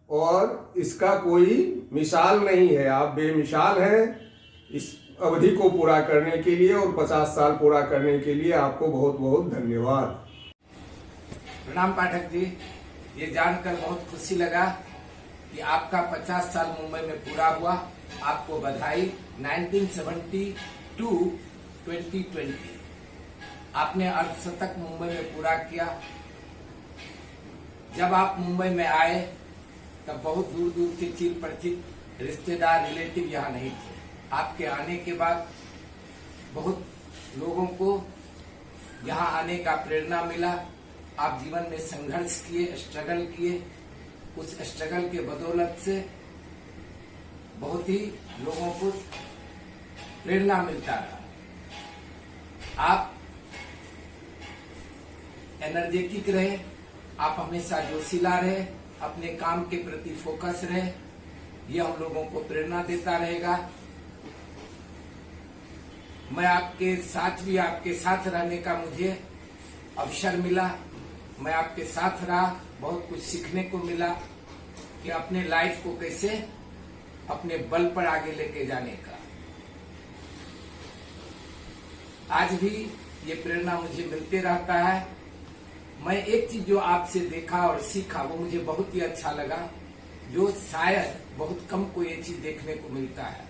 और इसका कोई मिसाल नहीं है। आप बेमिसाल हैं इस अवधि को पूरा करने के लिए और 50 साल पूरा करने के लिए आपको बहुत बहुत धन्यवाद। प्रणाम पाठक जी, ये जानकर बहुत खुशी लगा कि आपका 50 साल मुंबई में पूरा हुआ। आपको बधाई। 1970 to 2020 आपने अर्धशतक मुंबई में पूरा किया। जब आप मुंबई में आए तब बहुत दूर दूर के चिर परिचित रिश्तेदार रिलेटिव यहाँ नहीं थे। आपके आने के बाद बहुत लोगों को यहाँ आने का प्रेरणा मिला। आप जीवन में संघर्ष किए, स्ट्रगल किए। उस स्ट्रगल के बदौलत से बहुत ही लोगों को प्रेरणा मिलता रहा। आप एनर्जेटिक रहे, आप हमेशा जोशीला रहे, अपने काम के प्रति फोकस रहे। ये हम लोगों को प्रेरणा देता रहेगा। मैं आपके साथ भी आपके साथ रहने का मुझे अवसर मिला। मैं आपके साथ रहा, बहुत कुछ सीखने को मिला कि अपने लाइफ को कैसे अपने बल पर आगे लेके जाने का। आज भी ये प्रेरणा मुझे मिलते रहता है। मैं एक चीज जो आपसे देखा और सीखा वो मुझे बहुत ही अच्छा लगा, जो शायद बहुत कम को ये चीज देखने को मिलता है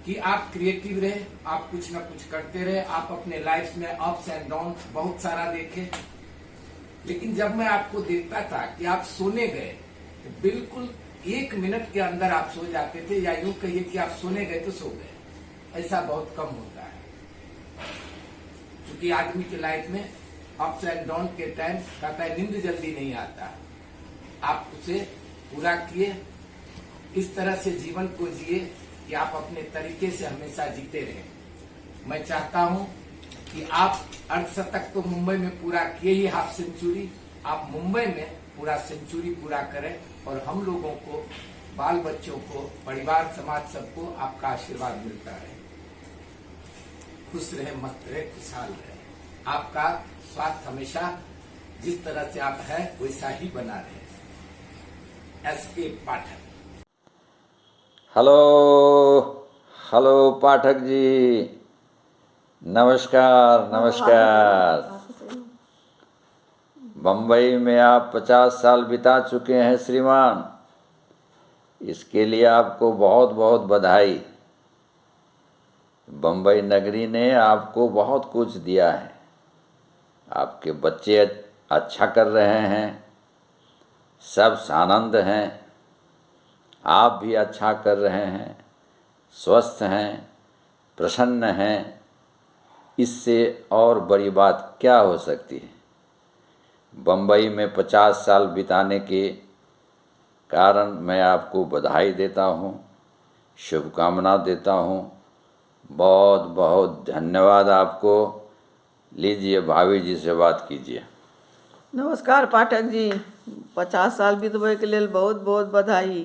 कि आप क्रिएटिव रहे, आप कुछ ना कुछ करते रहे। आप अपने लाइफ में अप्स एंड डाउन बहुत सारा देखे, लेकिन जब मैं आपको देखता था कि आप सोने गए तो बिल्कुल 1 मिनट के अंदर आप सो जाते थे, या यूं कहिए कि आप सोने गए तो सो गए। ऐसा बहुत कम होता है, क्योंकि आदमी के लाइफ में अप्स एंड डाउन के टाइम कहता है नींद जल्दी नहीं आता। आप उसे पूरा किए, इस तरह से जीवन को जिए कि आप अपने तरीके से हमेशा जीते रहे। मैं चाहता हूं कि आप अर्धशतक तो मुंबई में पूरा किए ही, हाफ सेंचुरी। आप मुंबई में पूरा सेंचुरी पूरा करें और हम लोगों को, बाल बच्चों को, परिवार समाज सबको आपका आशीर्वाद मिलता रहे। खुश रहे, मस्त रहे, खुशहाल रहे। आपका स्वास्थ्य हमेशा जिस तरह से आप है वैसा ही बना रहे। एस.के. पाठक। हेलो हेलो पाठक जी, नमस्कार नमस्कार। बम्बई में आप 50 साल बिता चुके हैं श्रीमान, इसके लिए आपको बहुत बहुत बधाई। बम्बई नगरी ने आपको बहुत कुछ दिया है। आपके बच्चे अच्छा कर रहे हैं, सब आनंद हैं, आप भी अच्छा कर रहे हैं, स्वस्थ हैं, प्रसन्न हैं। इससे और बड़ी बात क्या हो सकती है। बम्बई में 50 साल बिताने के कारण मैं आपको बधाई देता हूँ, शुभकामना देता हूँ। बहुत बहुत धन्यवाद आपको। लीजिए भाभी जी से बात कीजिए। नमस्कार पाठक जी, 50 साल बीतबे के लिए बहुत बहुत बधाई,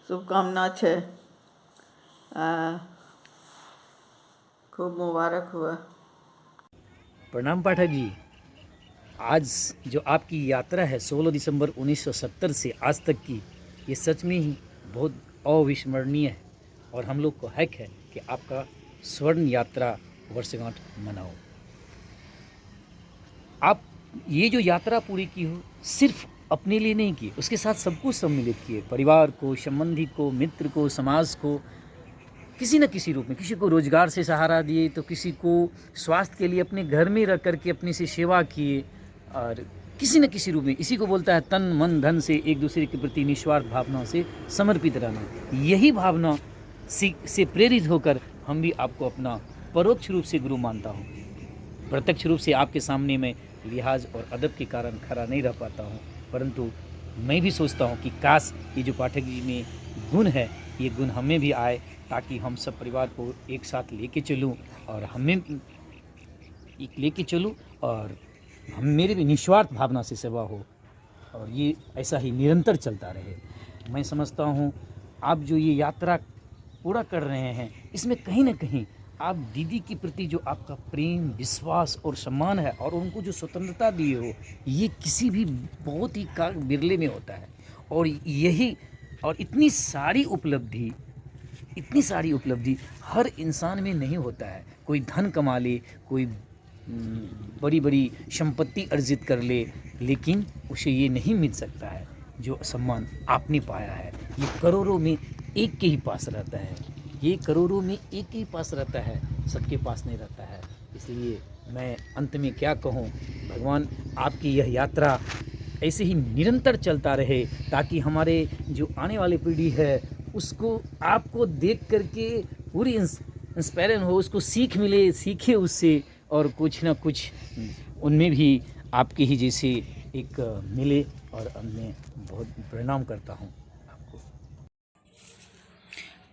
शुभकामना छे। खूब मुबारक हुआ। प्रणाम पाठक जी। आज जो आपकी यात्रा है 16 दिसंबर 1970 से आज तक की, ये सच में ही बहुत अविस्मरणीय है और हम लोग को हक है कि आपका स्वर्ण यात्रा वर्षगांठ मनाओ। आप ये जो यात्रा पूरी की हो सिर्फ अपने लिए नहीं की, उसके साथ सबको सम्मिलित किए, परिवार को, संबंधी को, मित्र को, समाज को, किसी न किसी रूप में। किसी को रोजगार से सहारा दिए तो किसी को स्वास्थ्य के लिए अपने घर में रह करके अपनी से सेवा किए, और किसी न किसी रूप में। इसी को बोलता है तन मन धन से एक दूसरे के प्रति निस्वार्थ भावना से समर्पित रहना। यही भावना से प्रेरित होकर हम भी आपको अपना परोक्ष रूप से गुरु मानता हूँ। प्रत्यक्ष रूप से आपके सामने मैं लिहाज और अदब के कारण खड़ा नहीं रह पाता हूँ, परंतु मैं भी सोचता हूँ कि काश ये जो पाठक जी में गुण है, ये गुण हमें भी आए, ताकि हम सब परिवार को एक साथ लेके चलूँ और हमें लेके चलूँ और हम मेरे भी निस्वार्थ भावना से सेवा हो, और ये ऐसा ही निरंतर चलता रहे। मैं समझता हूँ आप जो ये यात्रा पूरा कर रहे हैं, इसमें कहीं ना कहीं आप दीदी के प्रति जो आपका प्रेम, विश्वास और सम्मान है, और उनको जो स्वतंत्रता दी हो, ये किसी भी बहुत ही बिरले में होता है। और यही और इतनी सारी उपलब्धि हर इंसान में नहीं होता है। कोई धन कमा ले, कोई बड़ी बड़ी संपत्ति अर्जित कर ले, लेकिन उसे ये नहीं मिल सकता है जो सम्मान आपने पाया है। ये करोड़ों में एक के ही पास रहता है, ये करोड़ों में एक के ही पास रहता है, सबके पास नहीं रहता है। इसलिए मैं अंत में क्या कहूँ, भगवान आपकी यह यात्रा ऐसे ही निरंतर चलता रहे, ताकि हमारे जो आने वाली पीढ़ी है उसको आपको देख करके पूरी इंस्पायरन हो, उसको सीख मिले, सीखे उससे, और कुछ ना कुछ उनमें भी आपके ही जैसे एक मिले। और मैं बहुत प्रणाम करता हूँ आपको।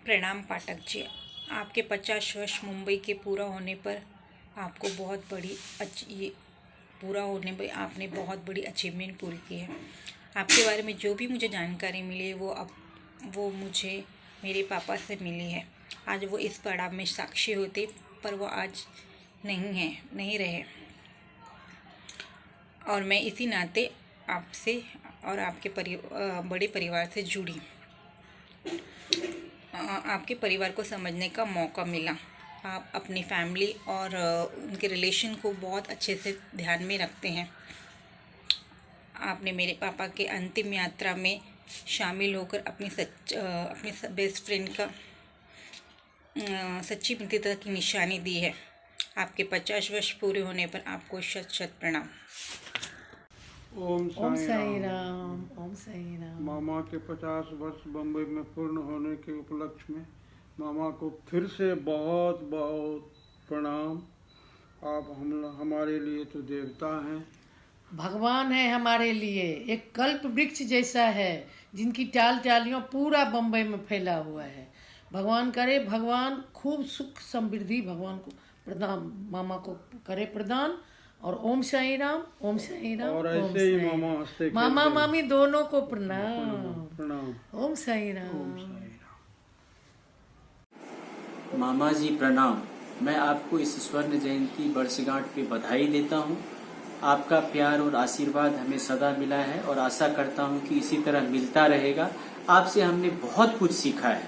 प्रणाम पाठक जी, आपके 50 वर्ष मुंबई के पूरा होने पर आपको बहुत बड़ी आपने बहुत बड़ी अचीवमेंट पूरी की है। आपके बारे में जो भी मुझे जानकारी मिली है वो मुझे मेरे पापा से मिली है। आज वो इस पड़ाव में साक्षी होते, पर वो आज नहीं रहे, और मैं इसी नाते आपसे और आपके बड़े परिवार से जुड़ी। आपके परिवार को समझने का मौका मिला। आप अपनी फैमिली और उनके रिलेशन को बहुत अच्छे से ध्यान में रखते हैं। आपने मेरे पापा के अंतिम यात्रा में शामिल होकर अपनी बेस्ट फ्रेंड का सच्ची मित्रता की निशानी दी है। आपके 50 वर्ष पूरे होने पर आपको शत शत प्रणाम। ओम साई राम। ओम साई राम। मामा के 50 वर्ष बम्बई में पूर्ण होने के उपलक्ष्य में मामा को फिर से बहुत बहुत प्रणाम। आप हमारे लिए तो देवता हैं, भगवान है हमारे लिए, एक कल्प वृक्ष जैसा है जिनकी टालियों पूरा बम्बई में फैला हुआ है। भगवान करे, भगवान खूब सुख समृद्धि भगवान को प्रदान, मामा को करे प्रदान। और ओम साई राम, ओम साई राम। और ऐसे ही मामा हंसते मामा मामी दोनों को प्रणाम। प्रणाम। ओम साई राम। मामा जी प्रणाम। मैं आपको इस स्वर्ण जयंती वर्षगांठ पे बधाई देता हूँ। आपका प्यार और आशीर्वाद हमें सदा मिला है और आशा करता हूँ कि इसी तरह मिलता रहेगा। आपसे हमने बहुत कुछ सीखा है।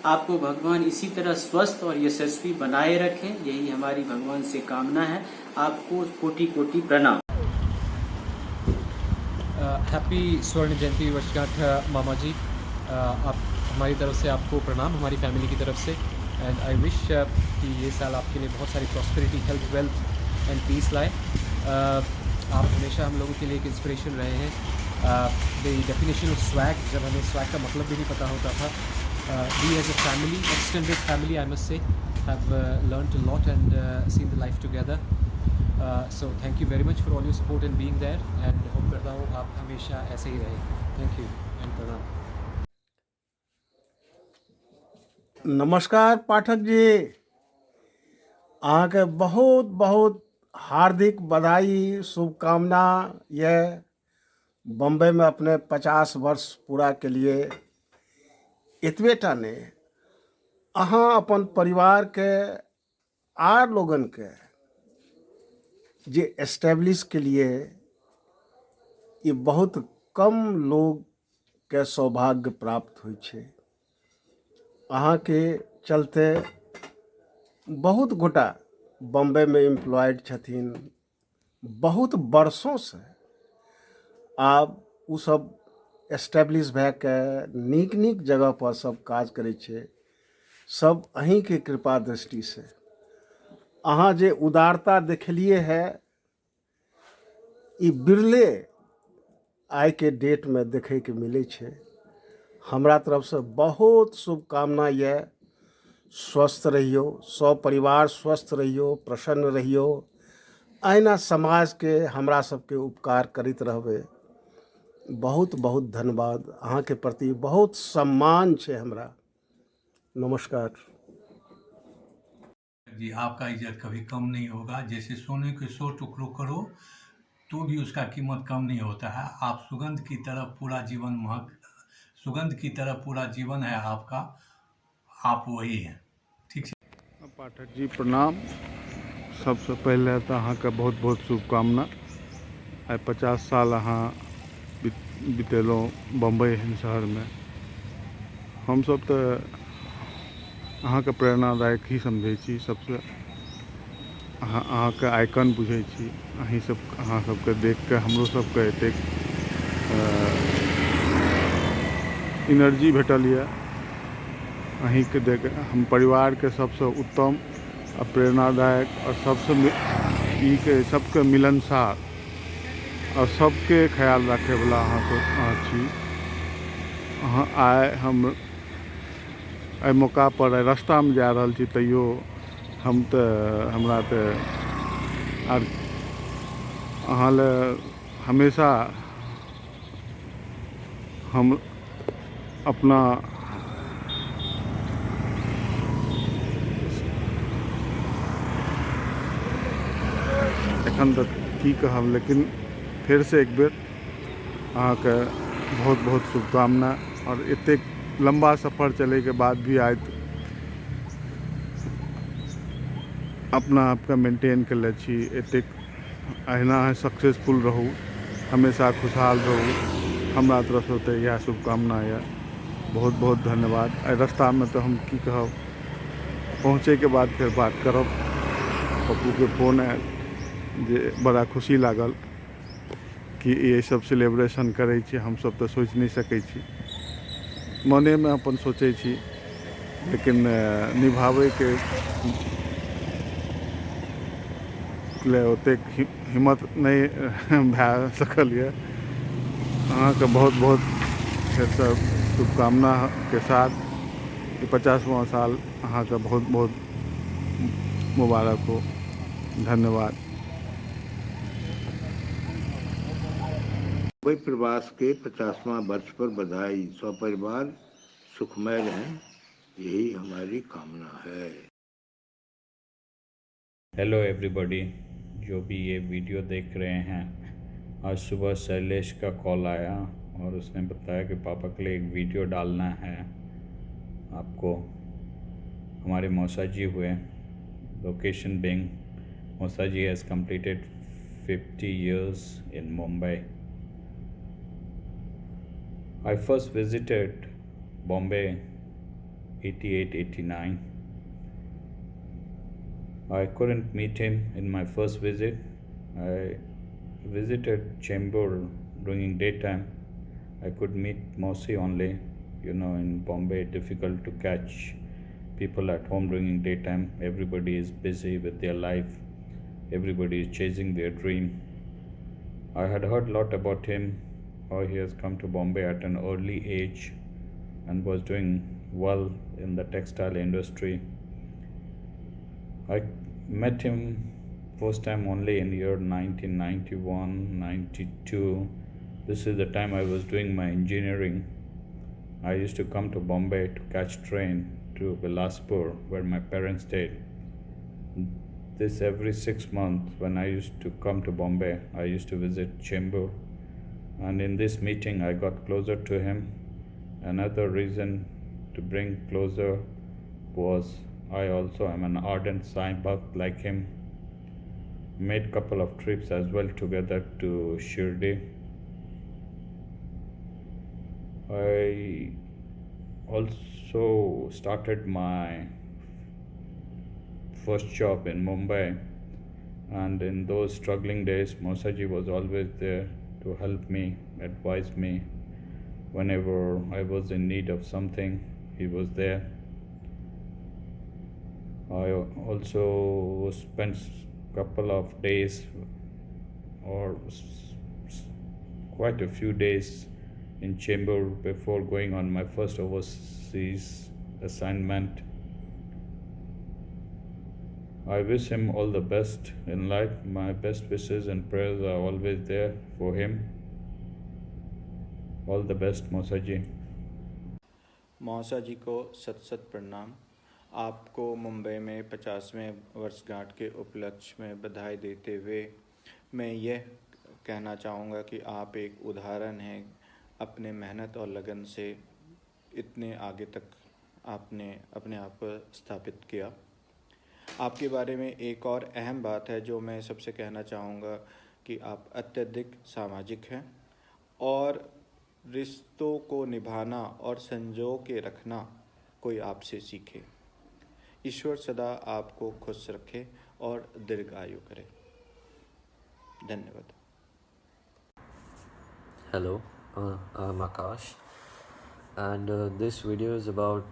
आपको भगवान इसी तरह स्वस्थ और यशस्वी बनाए रखें, यही हमारी भगवान से कामना है। आपको कोटि कोटि प्रणाम। हैप्पी स्वर्ण जयंती वर्षगांठ मामा जी। आप हमारी तरफ से आपको प्रणाम, हमारी फैमिली की तरफ से। एंड आई विश कि ये साल आपके लिए बहुत सारी prosperity, health, wealth and peace लाए। आप हमेशा हम लोगों के लिए एक इंस्पिरेशन रहे हैं। द डेफिनेशन ऑफ स्वैग, जब हमें स्वैग का मतलब भी नहीं पता होता था, we as a family, extended family, I must say, have learned a lot and seen the life together. So thank you very much for all your support and being there, and hope करता हूँ आप हमेशा ऐसे ही रहें। Thank you and प्रणाम। नमस्कार पाठक जी, अहाँके बहुत बहुत हार्दिक बधाई, शुभकामना। यह बम्बई में अपने 50 वर्ष पूरा के लिए एतबेटा ने अहाँ अपन परिवार के आर लोगन के जे एस्टेब्लिश के लिए ये बहुत कम लोग के सौभाग्य प्राप्त होइ छै। अहाँ के चलते बहुत गोटा बम्बई में एम्प्लॉयड छथिन, बहुत वर्षों से आब उ सब एस्टेब्लिश भए के नीक नीक जगह पर सब काज करै छै, सब अहीं के कृपा दृष्टि से। अहाँ जे उदारता देखलिए है, ई बिरले आइ के डेट में देखे के मिले छै। हमरा तरफ से बहुत शुभकामना ये। स्वस्थ रहियो, सब परिवार स्वस्थ रहियो, प्रसन्न रहियो, अहिना समाज के हमरा सबके उपकार करैत रहबै। बहुत बहुत धन्यवाद। अहाँ के प्रति बहुत सम्मान छै हमरा। नमस्कार जी। आपका इज्जत कभी कम नहीं होगा। जैसे सोने के 100 टुकड़ों करो तो भी उसका कीमत कम नहीं होता है। आप सुगंध की तरह पूरा जीवन सुगंध की तरह पूरा जीवन है आपका, आप वही हैं। ठीक है पाठक जी प्रणाम। सबसे पहले तो अहाँ के बहुत बहुत शुभकामना। आई 50 साल अहाँ बितेलहुँ बम्बई एहन शहर में। हम सब तो अहाँ के प्रेरणादायक ही समझै छी। सबसे अहाँ के आइकन बुझै छी। अहाँ सबके देख के हमरो सबके एतेक एनर्जी भेटल यऽ। अहीं के देख हम परिवार के सबसे उत्तम आ प्रेरणादायक और सबके मिलनसार और सबके ख्याल रखे वाला अहाँ छी। अहाँ आइ हम एहि मौका पर रास्ता में जा रहल छी, तैयो हम तो हमरा तो आर अहाँ ले हमेशा हम अपना एखन तक की कहब, लेकिन फिर से एक बेर अहाँ के बहुत बहुत शुभकामना। और एतेक लंबा सफर चले के बाद भी आज अपना आप के मेंटेन कर ले छी। एतेक अहिना सक्सेसफुल रहू, हमेशा खुशहाल रहू। हमरा तरफ से तो यह शुभकामना है। बहुत बहुत धन्यवाद। रास्ता में तो हम की कहब, पहुँचे के बाद फिर बात करब। पप्पू के फोन आयल जे बड़ा खुशी लागल कि ये सब सेलिब्रेशन करै छी। हम सब तो सोच नहीं सकै छी, मने में अपन सोचै छी, लेकिन निभावे के ले ओतेक हिम्मत नहीं भए सकल है। अहाँ के बहुत बहुत फिर सब शुभकामना के साथ 50वां साल अहाँ के बहुत बहुत मुबारक हो। धन्यवाद। मुंबई प्रवास के 50वां वर्ष पर बधाई। सपरिवार सुखमय रहें, यही हमारी कामना है। हेलो एवरीबॉडी, जो भी ये वीडियो देख रहे हैं, आज सुबह शैलेश का कॉल आया और उसने बताया कि पापा के लिए एक वीडियो डालना है आपको। हमारे मौसा जी हुए location being Mosaji has completed 50 years in Mumbai. I first visited Bombay 88-89. I couldn't meet him in my first visit. I visited Chembur during daytime. I could meet Mosi only. You know, in Bombay, difficult to catch people at home during daytime. Everybody is busy with their life. Everybody is chasing their dream. I had heard a lot about him, how he has come to Bombay at an early age and was doing well in the textile industry. I met him first time only in year 1991-92. This is the time I was doing my engineering. I used to come to Bombay to catch train to Bilaspur, where my parents stayed. This every 6 months when I used to come to Bombay, I used to visit Chembur, and in this meeting I got closer to him. Another reason to bring closer was I also am an ardent Sai Bhakt like him. Made couple of trips as well together to Shirdi. I also started my first job in Mumbai, and in those struggling days Mosaji was always there to help me, advise me. Whenever I was in need of something, he was there. I also spent couple of days or quite a few days in Chembur before going on my first overseas assignment. I wish him all the best in life. My best wishes and prayers are always there for him. All the best, Mosaji. मौसा जी को सत सत प्रणाम। आपको मुंबई में 50वें वर्षगांठ के उपलक्ष्य में बधाई देते हुए मैं यह कहना चाहूँगा कि आप एक उदाहरण हैं। अपने मेहनत और लगन से इतने आगे तक आपने अपने आप को स्थापित किया। आपके बारे में एक और अहम बात है जो मैं सबसे कहना चाहूँगा कि आप अत्यधिक सामाजिक हैं और रिश्तों को निभाना और संजो के रखना कोई आपसे सीखे। ईश्वर सदा आपको खुश रखे और दीर्घायु करे। धन्यवाद। Hello, I'm Akash, and this video is about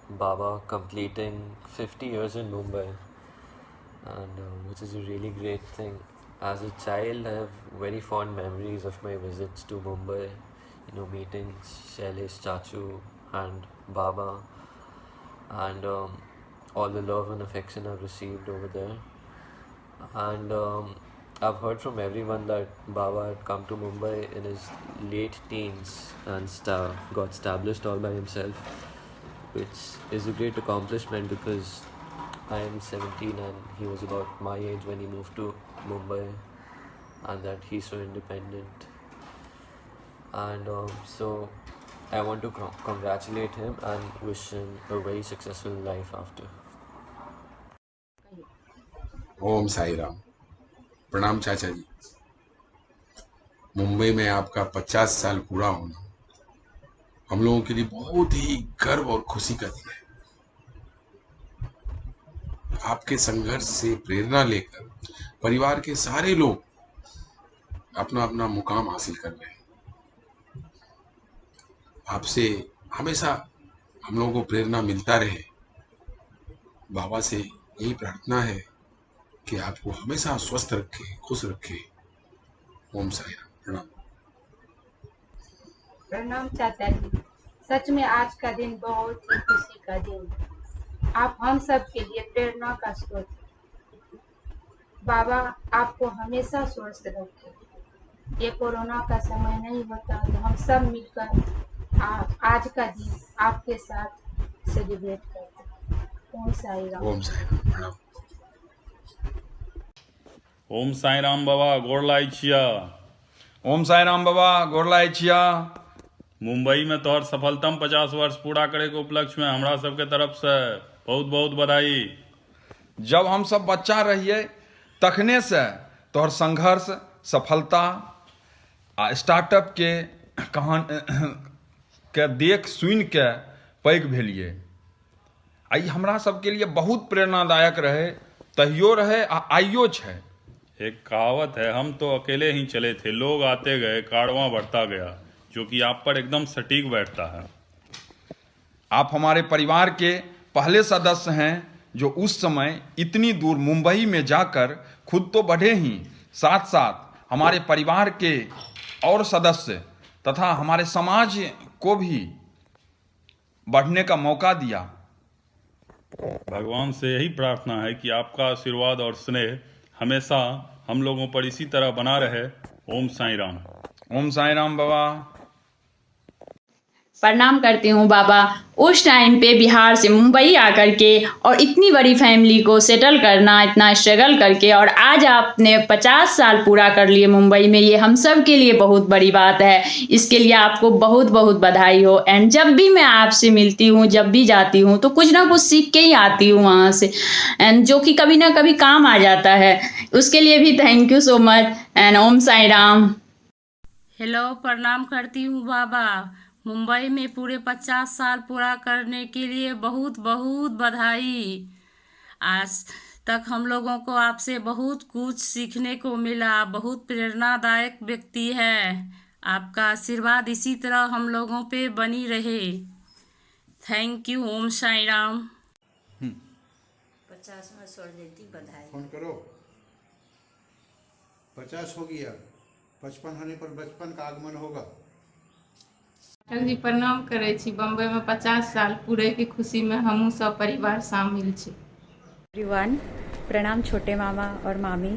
Baba completing 50 years in Mumbai, and which is a really great thing. As a child, I have very fond memories of my visits to Mumbai, meeting Shailesh Chachu and Baba, and all the love and affection I've received over there. And I've heard from everyone that Baba had come to Mumbai in his late teens and got established all by himself, which is a great accomplishment because I am 17 and he was about my age when he moved to Mumbai, and that he's so independent. And so I want to congratulate him and wish him a very successful life after. ओम साई राम। प्रणाम चाचा जी। मुंबई में आपका 50 साल पूरा होना हम लोगों के लिए बहुत ही गर्व और खुशी का दिन है। आपके संघर्ष से प्रेरणा लेकर परिवार के सारे लोग अपना अपना मुकाम हासिल कर रहे हैं। आपसे हमेशा हम लोगों को प्रेरणा मिलता रहे। बाबा से यही प्रार्थना है कि आपको हमेशा स्वस्थ रखे, खुश रखे। ओम साई राम। प्रणाम। प्रणाम चाचा जी। सच में आज का दिन बहुत ही खुशी का दिन है। आप हम सब के लिए प्रेरणा का स्रोत हैं। बाबा आपको हमेशा स्वस्थ रखे। ये कोरोना का समय नहीं होता तो हम सब मिलकर आज का दिन आपके साथ सेलिब्रेट करते हैं। ओम साई राम। ओम साई राम। प्रणाम। ओम साई राम बाबा गोर लागै छिया। ओम साई राम बाबा गोर लागै छिया। मुंबई में तोहर सफलतम 50 वर्ष पूरा करे के उपलक्ष्य में हमरा सबके तरफ से बहुत बहुत बधाई। जब हम सब बच्चा रहिए तखने से तोहर संघर्ष सफलता आ स्टार्टअप के के देख सुनि के पैघ भेलिए। आई हमरा सबके लिए बहुत प्रेरणादायक रहे, तहियो रहे आ आइयो छै। एक कहावत है, हम तो अकेले ही चले थे, लोग आते गए, कारवां बढ़ता गया, जो कि आप पर एकदम सटीक बैठता है। आप हमारे परिवार के पहले सदस्य हैं जो उस समय इतनी दूर मुंबई में जाकर खुद तो बढ़े ही, साथ साथ हमारे परिवार के और सदस्य तथा हमारे समाज को भी बढ़ने का मौका दिया। भगवान से यही प्रार्थना है कि आपका आशीर्वाद और स्नेह हमेशा हम लोगों पर इसी तरह बना रहे। ओम साईं राम। ओम साईं राम बाबा। प्रणाम करती हूँ बाबा। उस टाइम पे बिहार से मुंबई आकर के और इतनी बड़ी फैमिली को सेटल करना, इतना स्ट्रगल करके, और आज आपने 50 साल पूरा कर लिए मुंबई में, ये हम सब के लिए बहुत बड़ी बात है। इसके लिए आपको बहुत बहुत बधाई हो। एंड जब भी मैं आपसे मिलती हूँ, जब भी जाती हूँ, तो कुछ ना कुछ सीख के ही आती हूँ वहाँ से, एंड जो कि कभी ना कभी काम आ जाता है। उसके लिए भी thank you so much and Om Sai Ram. Hello, प्रणाम करती हूँ बाबा। मुंबई में पूरे 50 साल पूरा करने के लिए बहुत बहुत बधाई। आज तक हम लोगों को आपसे बहुत कुछ सीखने को मिला। बहुत प्रेरणादायक व्यक्ति है। आपका आशीर्वाद इसी तरह हम लोगों पे बनी रहे। Thank you. ओम साईं राम। 50वां स्वर्ण जयंती बधाई। फोन करो। 50 हो गया, 55 होने पर बचपन का आगमन होगा। पाठक जी प्रणाम करे छी। बम्बई में 50 साल पूरे की खुशी में हमहू सब परिवार शामिल छी। एवरीवन, प्रणाम छोटे मामा और मामी।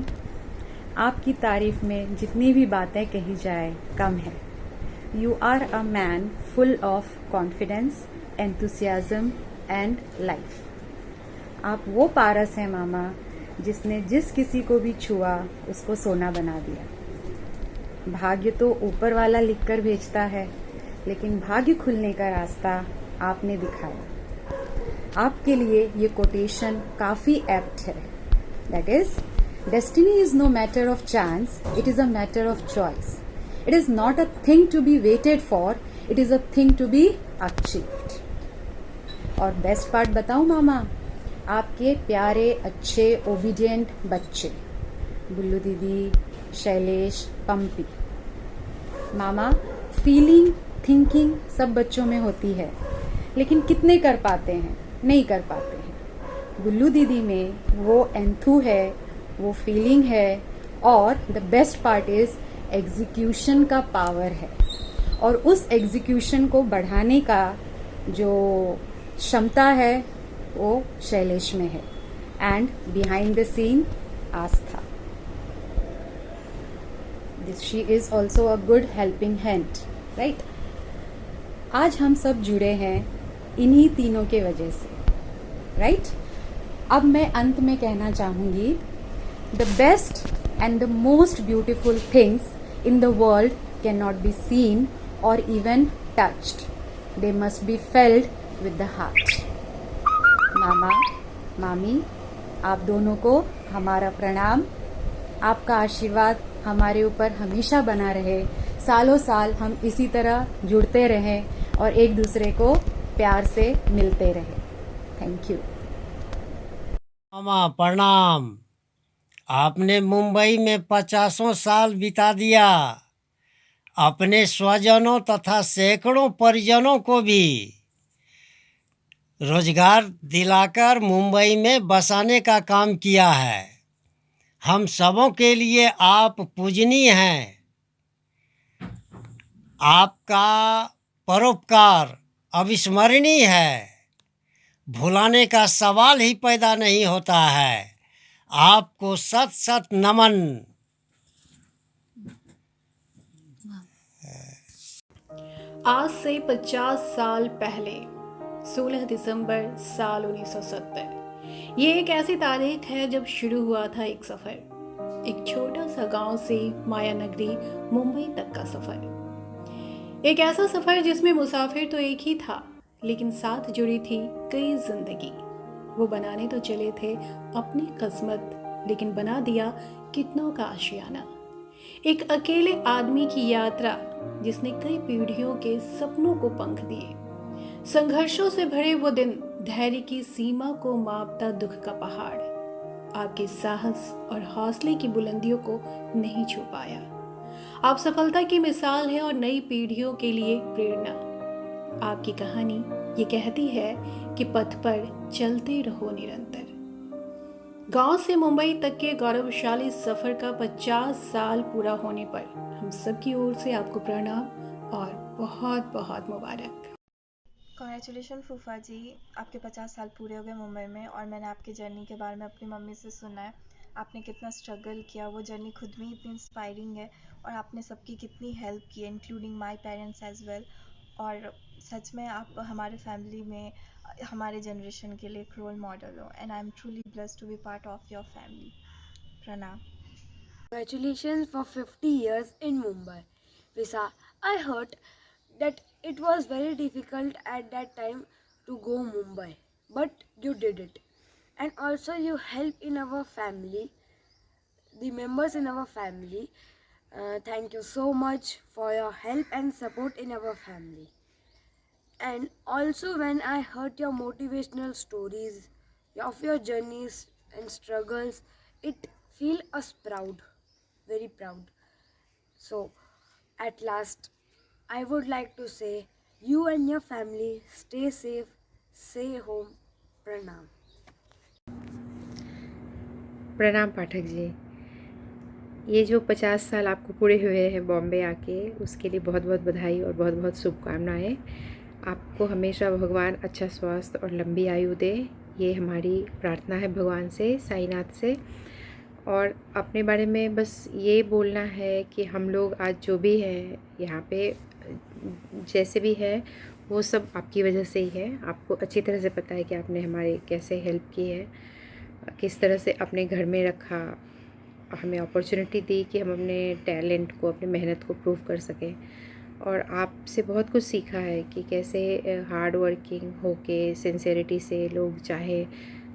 आपकी तारीफ में जितनी भी बातें कही जाए कम है। You are a man full of confidence, enthusiasm and life. आप वो पारस हैं मामा जिसने जिस किसी को भी छुआ उसको सोना बना दिया। भाग्य तो ऊपर वाला लिखकर भेजता है, लेकिन भाग्य खुलने का रास्ता आपने दिखाया। आपके लिए ये कोटेशन काफी एप्ट है। That is, destiny is no matter of chance, it is a matter of choice. It is not a thing to be waited for, it is a thing to be achieved. और best part बताऊं मामा, आपके प्यारे अच्छे obedient बच्चे बुल्लू दीदी, शैलेश, पंपी। मामा, feeling thinking सब बच्चों में होती है, लेकिन कितने कर पाते हैं? नहीं कर पाते हैं। बुल्लू दीदी में वो एंथू है, वो फीलिंग है, और the best part is execution का पावर है। और उस एग्जीक्यूशन को बढ़ाने का जो क्षमता है वो शैलेश में है। And behind the scene Aastha. She is also a good helping hand, right? आज हम सब जुड़े हैं इन्हीं तीनों के वजह से, राइट? अब मैं अंत में कहना चाहूंगी, the best and the most beautiful things in the world can not be seen or even touched, they must be felt with the heart. मामा, मामी, आप दोनों को हमारा प्रणाम। आपका आशीर्वाद हमारे ऊपर हमेशा बना रहे। सालों साल हम इसी तरह जुड़ते रहें और एक दूसरे को प्यार से मिलते रहें। Thank you. मामा प्रणाम। आपने मुंबई में 50 साल बिता दिया। अपने स्वजनों तथा सैकड़ों परिजनों को भी रोजगार दिलाकर मुंबई में बसाने का काम किया है। हम सबों के लिए आप पूजनीय हैं। आपका परोपकार अविस्मरणीय है, भुलाने का सवाल ही पैदा नहीं होता है। आपको सत सत नमन। आज से 50 साल पहले 16 दिसंबर साल 1970, ये एक ऐसी तारीख है जब शुरू हुआ था एक सफ़र। एक छोटा सा गांव से माया नगरी मुंबई तक का सफ़र। एक ऐसा सफ़र जिसमें मुसाफिर तो एक ही था, लेकिन साथ जुड़ी थी कई जिंदगी। वो बनाने तो चले थे अपनी किस्मत, लेकिन बना दिया कितनों का आशियाना। एक अकेले आदमी की यात्रा जिसने कई पीढ़ियों के सपनों को पंख दिए। संघर्षों से भरे वो दिन, धैर्य की सीमा को मापता दुख का पहाड़ आपके साहस और हौसले की बुलंदियों को नहीं छू पाया। आप सफलता की मिसाल हैं और नई पीढ़ियों के लिए प्रेरणा। आपकी कहानी ये कहती है कि पथ पर चलते रहो निरंतर। गांव से मुंबई तक के गौरवशाली सफर का 50 साल पूरा होने पर हम सब की ओर से आपको प्रणाम और बहुत बहुत मुबारक। कॉन्ग्रेचुलेशन फूफा जी, आपके 50 साल पूरे हो गए मुंबई में। और मैंने आपकी जर्नी के बारे में अपनी मम्मी से सुना है, आपने कितना स्ट्रगल किया। वो जर्नी खुद में ही इतनी इंस्पायरिंग है और आपने सबकी कितनी हेल्प की है, including my parents as well. और सच में आप हमारे फैमिली में, हमारे जनरेशन के लिए एक रोल मॉडल हो, and I am truly blessed to be part of your family. प्रणाम। Congratulations for 50 years in Mumbai. Visa, I heard that it was very difficult at that time to go Mumbai, but you did it. And also you helped in our family, the members in our family. Thank you so much for your help and support in our family. And also when I heard your motivational stories of your journeys and struggles, it feel us proud, very proud. So at last I would like to say you and your family stay safe, stay home. Pranam. प्रणाम पाठक जी। ये जो 50 साल आपको पूरे हुए हैं बॉम्बे आके, उसके लिए बहुत बहुत बधाई और बहुत बहुत शुभकामनाएं। आपको हमेशा भगवान अच्छा स्वास्थ्य और लंबी आयु दे, ये हमारी प्रार्थना है भगवान से, साईनाथ से। और अपने बारे में बस ये बोलना है कि हम लोग आज जो भी हैं यहाँ पे, जैसे भी है, वो सब आपकी वजह से ही है। आपको अच्छी तरह से पता है कि आपने हमारे कैसे हेल्प की है, किस तरह से अपने घर में रखा, हमें अपॉर्चुनिटी दी कि हम अपने टैलेंट को, अपनी मेहनत को प्रूव कर सकें। और आपसे बहुत कुछ सीखा है कि कैसे हार्ड वर्किंग होके, सिंसेरिटी से लोग चाहे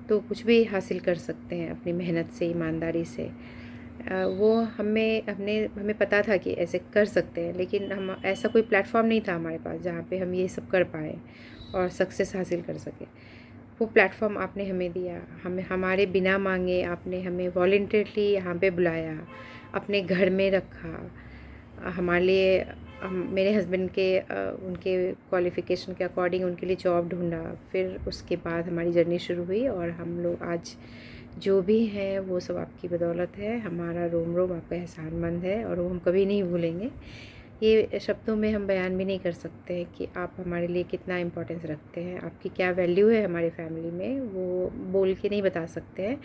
तो कुछ भी हासिल कर सकते हैं अपनी मेहनत से, ईमानदारी से। वो हमें पता था कि ऐसे कर सकते हैं, लेकिन हम ऐसा कोई प्लेटफॉर्म नहीं था हमारे पास जहाँ पे हम ये सब कर पाएँ और सक्सेस हासिल कर सकें। वो प्लेटफॉर्म आपने हमें दिया, हमारे बिना मांगे आपने हमें वॉलंटियरली यहाँ पे बुलाया, अपने घर में रखा। हमारे लिए मेरे हस्बैंड के उनके क्वालिफ़िकेशन के अकॉर्डिंग उनके लिए जॉब ढूंढा। फिर उसके बाद हमारी जर्नी शुरू हुई और हम लोग आज जो भी हैं वो सब आपकी बदौलत है। हमारा रोम रोम आपका एहसानमंद है और वो हम कभी नहीं भूलेंगे। ये शब्दों में हम बयान भी नहीं कर सकते हैं कि आप हमारे लिए कितना इम्पोर्टेंस रखते हैं, आपकी क्या वैल्यू है हमारे फैमिली में, वो बोल के नहीं बता सकते हैं।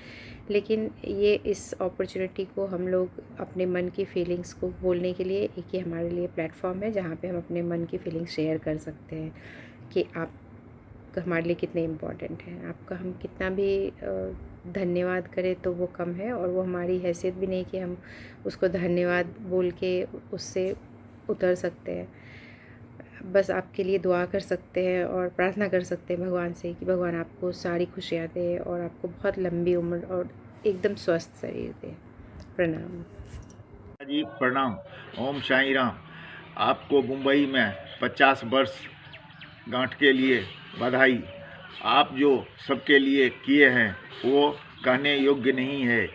लेकिन ये इस अपॉर्चुनिटी को हम लोग अपने मन की फीलिंग्स को बोलने के लिए एक ही हमारे लिए प्लेटफॉर्म है जहाँ पे हम अपने मन की फीलिंग्स शेयर कर सकते हैं कि आप हमारे लिए कितने इम्पोर्टेंट हैं। आपका हम कितना भी धन्यवाद करें तो वो कम है, और वो हमारी हैसियत भी नहीं कि हम उसको धन्यवाद बोल के उससे उतर सकते हैं। बस आपके लिए दुआ कर सकते हैं और प्रार्थना कर सकते हैं भगवान से कि भगवान आपको सारी खुशियाँ दे और आपको बहुत लंबी उम्र और एकदम स्वस्थ शरीर दे। प्रणाम जी। प्रणाम। ओम साई राम। आपको मुंबई में 50 वर्ष गांठ के लिए बधाई। आप जो सबके लिए किए हैं वो कहने योग्य नहीं है,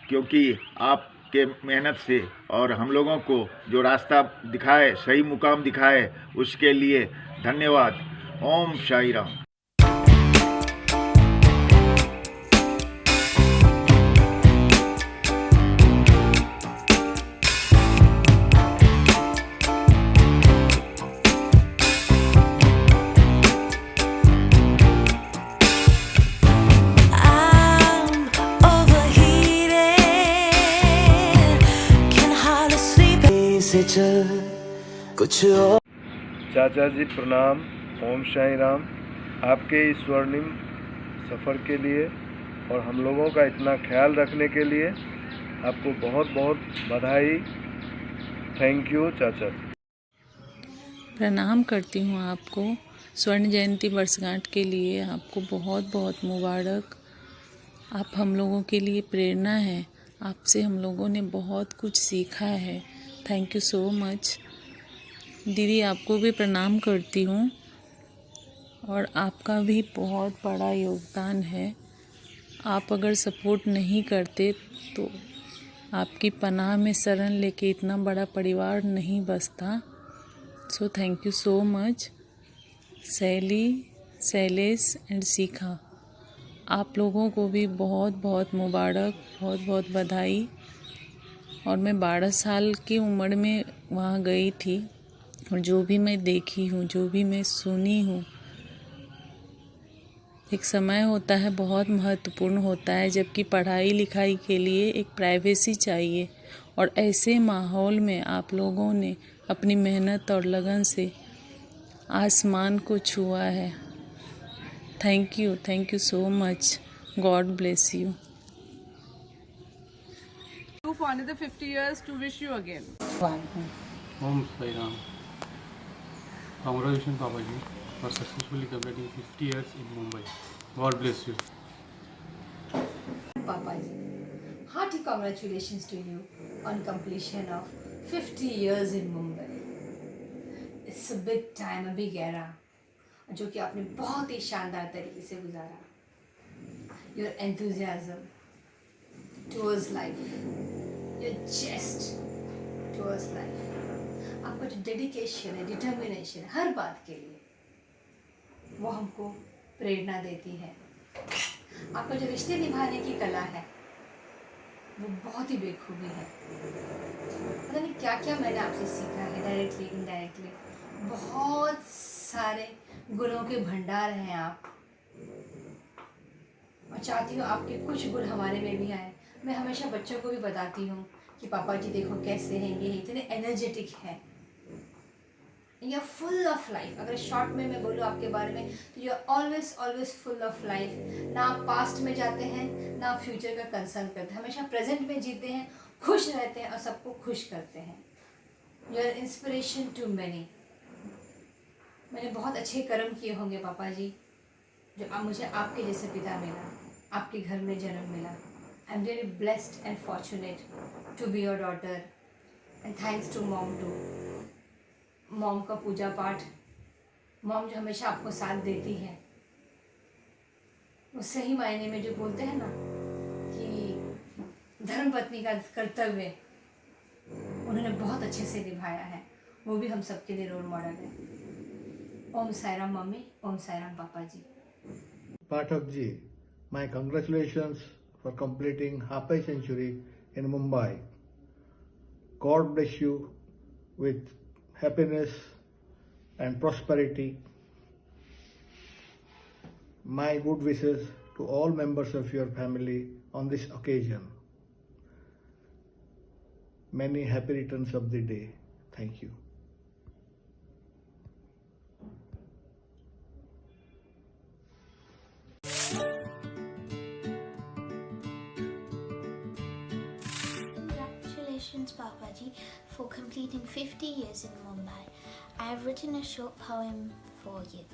क्योंकि आप के मेहनत से और हम लोगों को जो रास्ता दिखाए, सही मुकाम दिखाए, उसके लिए धन्यवाद। ओम साई राम। कुछ और। चाचा जी प्रणाम। ओम साई राम। आपके इस स्वर्णिम सफ़र के लिए और हम लोगों का इतना ख्याल रखने के लिए आपको बहुत बहुत बधाई। थैंक यू चाचा जी। प्रणाम करती हूँ आपको स्वर्ण जयंती वर्षगांठ के लिए आपको बहुत बहुत मुबारक। आप हम लोगों के लिए प्रेरणा है। आपसे हम लोगों ने बहुत कुछ सीखा है। Thank you so much. दीदी आपको भी प्रणाम करती हूँ और आपका भी बहुत बड़ा योगदान है। आप अगर सपोर्ट नहीं करते तो आपकी पनाह में शरण लेके इतना बड़ा परिवार नहीं बसता। So thank you so much शैली, शैलेश एंड शिखा। आप लोगों को भी बहुत बहुत मुबारक, बहुत बहुत बधाई। और मैं 12 साल की उम्र में वहाँ गई थी और जो भी मैं देखी हूँ, जो भी मैं सुनी हूँ, एक समय होता है बहुत महत्वपूर्ण होता है, जबकि पढ़ाई लिखाई के लिए एक प्राइवेसी चाहिए। और ऐसे माहौल में आप लोगों ने अपनी मेहनत और लगन से आसमान को छुआ है। Thank you so much. God bless you. For another 50 years to wish you again. Om Sai Ram. Congratulations, Papa ji, for successfully completing 50 years in Mumbai. God bless you. Papa ji, hearty congratulations to you on completion of 50 years in Mumbai. It's a big time, a big era, जो कि आपने बहुत ही शानदार तरीके से गुजारा. Your enthusiasm towards life, your zest towards life, आपका जो डेडिकेशन है, डिटर्मिनेशन हर बात के लिए, वो हमको प्रेरणा देती है. आपका जो रिश्ते निभाने की कला है वो बहुत ही बेखूबी है. पता नहीं क्या क्या मैंने आपसे सीखा है, डायरेक्टली इनडायरेक्टली. बहुत सारे गुणों के भंडार हैं आप. मैं चाहती हूँ आपके कुछ गुण हमारे में भी आए. मैं हमेशा बच्चों को भी बताती हूँ कि पापा जी देखो कैसे हैं, ये इतने एनर्जेटिक हैं, you are full of life. अगर शॉर्ट में मैं बोलूँ आपके बारे में तो you are always full of life. ना आप पास्ट में जाते हैं, ना आप फ्यूचर का कंसर्न करते हैं. हमेशा प्रेजेंट में जीते हैं, खुश रहते हैं और सबको खुश करते हैं. You are inspiration to many. मैंने बहुत अच्छे कर्म किए होंगे पापा जी, जो मुझे आपके जैसे पिता मिला, आपके घर में जन्म मिला. I am really blessed and fortunate to be your daughter. And thanks to mom too. Mom का पूजा पाठ, मॉम जो हमेशा आपको साथ देती है, वो सही मायने में जो बोलते हैं ना कि धर्मपत्नी का कर्तव्य उन्होंने बहुत अच्छे से निभाया है. वो भी हम सबके लिए रोल मॉडल है. ओम साईराम मम्मी, ओम साईराम पापा जी. Pathak ji, my congratulations for completing half a century in Mumbai. God bless you with happiness and prosperity. My good wishes to all members of your family on this occasion. Many happy returns of the day. Thank you. Congratulations, Papaji, for completing 50 years in Mumbai. I have written a short poem for you.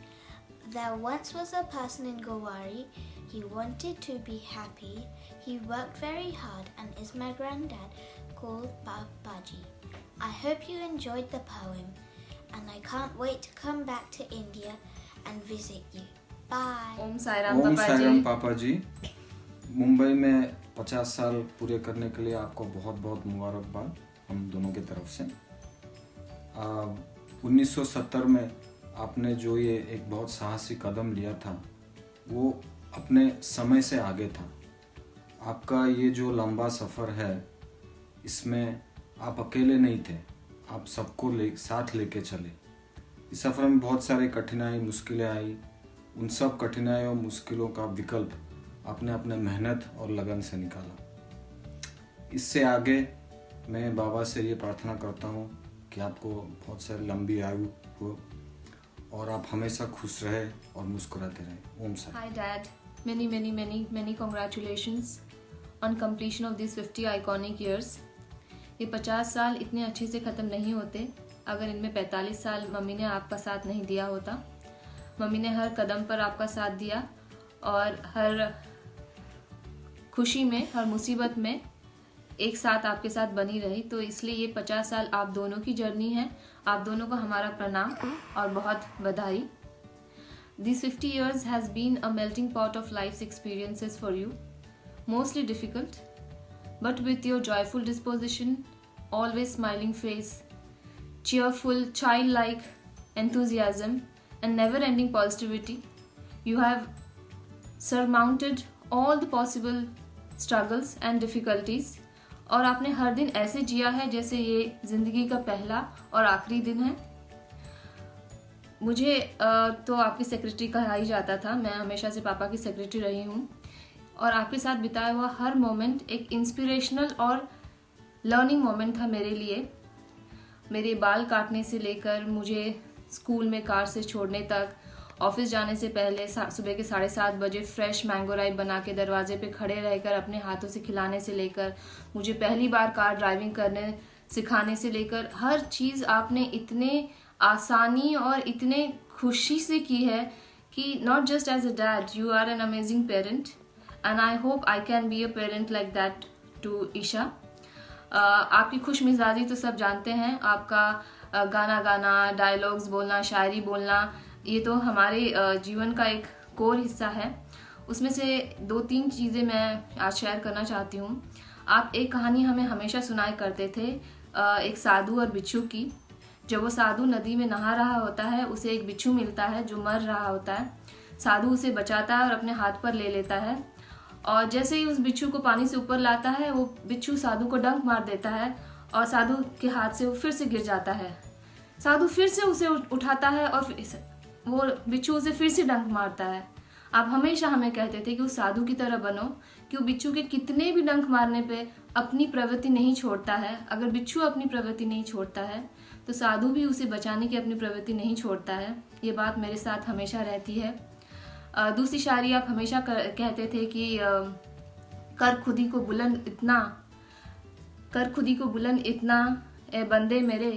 There once was a person in Gowari. He wanted to be happy. He worked very hard and is my granddad called Papaji. I hope you enjoyed the poem and I can't wait to come back to India and visit you. Bye. ओम साईराम पापा जी. मुंबई में 50 साल पूरे करने के लिए आपको बहुत बहुत मुबारकबाद हम दोनों की तरफ से. 1970 में आपने जो ये एक बहुत साहसी कदम लिया था वो अपने समय से आगे था. आपका ये जो लंबा सफ़र है इसमें आप अकेले नहीं थे, आप सबको साथ लेके चले. इस सफ़र में बहुत सारी कठिनाई मुश्किलें आई. उन सब कठिनाइयों मुश्किलों का विकल्प आपने अपने मेहनत और लगन से निकाला. इससे आगे मैं बाबा से ये प्रार्थना करता हूँ कि आपको बहुत सारी लंबी आयु हो और आप हमेशा खुश रहे और मुस्कुराते रहे. ओम Sai. Hi Dad, many congratulations on completion of these 50 iconic years. ये 50 साल इतने अच्छे से ख़त्म नहीं होते अगर इनमें 45 साल मम्मी ने आपका साथ नहीं दिया होता. मम्मी ने हर कदम पर आपका साथ दिया और हर खुशी में, हर मुसीबत में एक साथ आपके साथ बनी रही। तो इसलिए ये 50 साल आप दोनों की जर्नी है। आप दोनों को हमारा प्रणाम और बहुत बधाई। These 50 years has been a melting pot of life's experiences for you, mostly difficult, but with your joyful disposition, always smiling face, cheerful, childlike enthusiasm, and never-ending positivity, you have surmounted all the possible struggles and difficulties, और आपने हर दिन ऐसे जिया है जैसे ये जिंदगी का पहला और आखिरी दिन है। मुझे तो आपकी सेक्रेटरी कहा ही जाता था, मैं हमेशा से पापा की सेक्रेटरी रही हूँ और आपके साथ बिताया हुआ हर मोमेंट एक इंस्पिरेशनल और लर्निंग मोमेंट था मेरे लिए। मेरे बाल काटने से लेकर मुझे स्कूल में कार से छोड़ने तक, ऑफिस जाने से पहले सुबह के 7:30 बजे फ्रेश मैंगो राइब बना के दरवाजे पे खड़े रहकर अपने हाथों से खिलाने से लेकर, मुझे पहली बार कार ड्राइविंग करने सिखाने से लेकर, हर चीज़ आपने इतने आसानी और इतने खुशी से की है कि not just as a dad, you are an amazing parent and I hope I can be a parent like that to Isha. आपकी खुश मिजाजी तो सब जानते हैं, आपका गाना गाना, डायलॉग्स बोलना, शायरी बोलना, ये तो हमारे जीवन का एक कोर हिस्सा है। उसमें से 2-3 चीज़ें मैं आज शेयर करना चाहती हूँ। आप एक कहानी हमें हमेशा सुनाया करते थे, एक साधु और बिच्छू की। जब वो साधु नदी में नहा रहा होता है, उसे एक बिच्छू मिलता है जो मर रहा होता है। साधु उसे बचाता है और अपने हाथ पर ले लेता है, और जैसे ही उस बिच्छू को पानी से ऊपर लाता है, वो बिच्छू साधु को डंक मार देता है और साधु के हाथ से वो फिर से गिर जाता है। साधु फिर से उसे उठाता है और वो बिच्छू उसे फिर से डंक मारता है। आप हमेशा हमें कहते थे कि उस साधु की तरह बनो, कि वो बिच्छू के कितने भी डंक मारने पे अपनी प्रवृत्ति नहीं छोड़ता है। अगर बिच्छू अपनी प्रवृत्ति नहीं छोड़ता है तो साधु भी उसे बचाने की अपनी प्रवृत्ति नहीं छोड़ता है। ये बात मेरे साथ हमेशा रहती है। दूसरी शायरी आप हमेशा कहते थे कि कर खुदी को बुलंद इतना ए बंदे मेरे,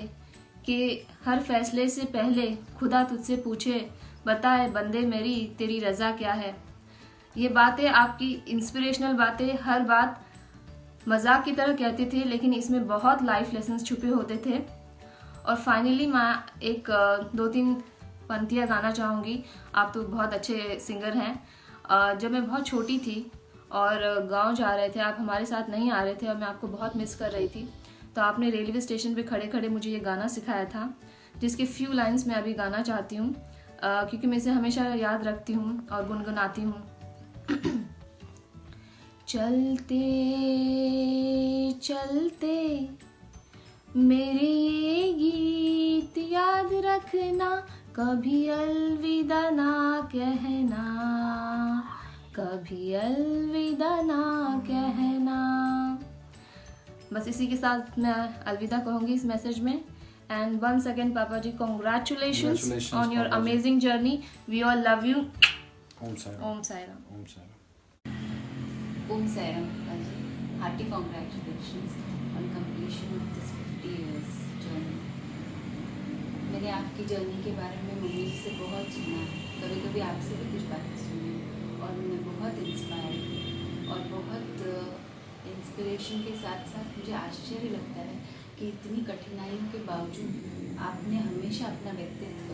कि हर फैसले से पहले खुदा तुझसे पूछे, बताए बंदे मेरी तेरी रज़ा क्या है। ये बातें आपकी इंस्पिरेशनल बातें, हर बात मजाक की तरह कहते थे, लेकिन इसमें बहुत लाइफ लेसन्स छुपे होते थे। और फाइनली मैं एक 2-3 पंक्तियाँ गाना चाहूँगी। आप तो बहुत अच्छे सिंगर हैं। जब मैं बहुत छोटी थी और गांव जा रहे थे, आप हमारे साथ नहीं आ रहे थे और मैं आपको बहुत मिस कर रही थी, तो आपने रेलवे स्टेशन पे खड़े खड़े मुझे ये गाना सिखाया था, जिसके फ्यू लाइंस मैं अभी गाना चाहती हूँ, क्योंकि मैं इसे हमेशा याद रखती हूँ और गुनगुनाती हूँ। चलते चलते मेरे ये गीत याद रखना, कभी अलविदा ना कहना, कभी अलविदा ना कहना। बस इसी के साथ मैं अलविदा कहूँगी इस मैसेज में। एंड वंस अगेन पापा जी, congratulations on your amazing journey. We all love you. Om Sairam. Om Sairam. Om Sairam. Om Sairam पापा जी, hearty congratulations on completion of this 50 years journey. मैंने आपकी जर्नी के बारे में मम्मी जी से बहुत सुना है, कभी कभी आपसे भी कुछ बातें सुनी और मैं बहुत इंस्पायर हुई। और बहुत इंस्पिरेशन के साथ साथ मुझे आश्चर्य लगता है कि इतनी कठिनाइयों के बावजूद आपने हमेशा अपना व्यक्तित्व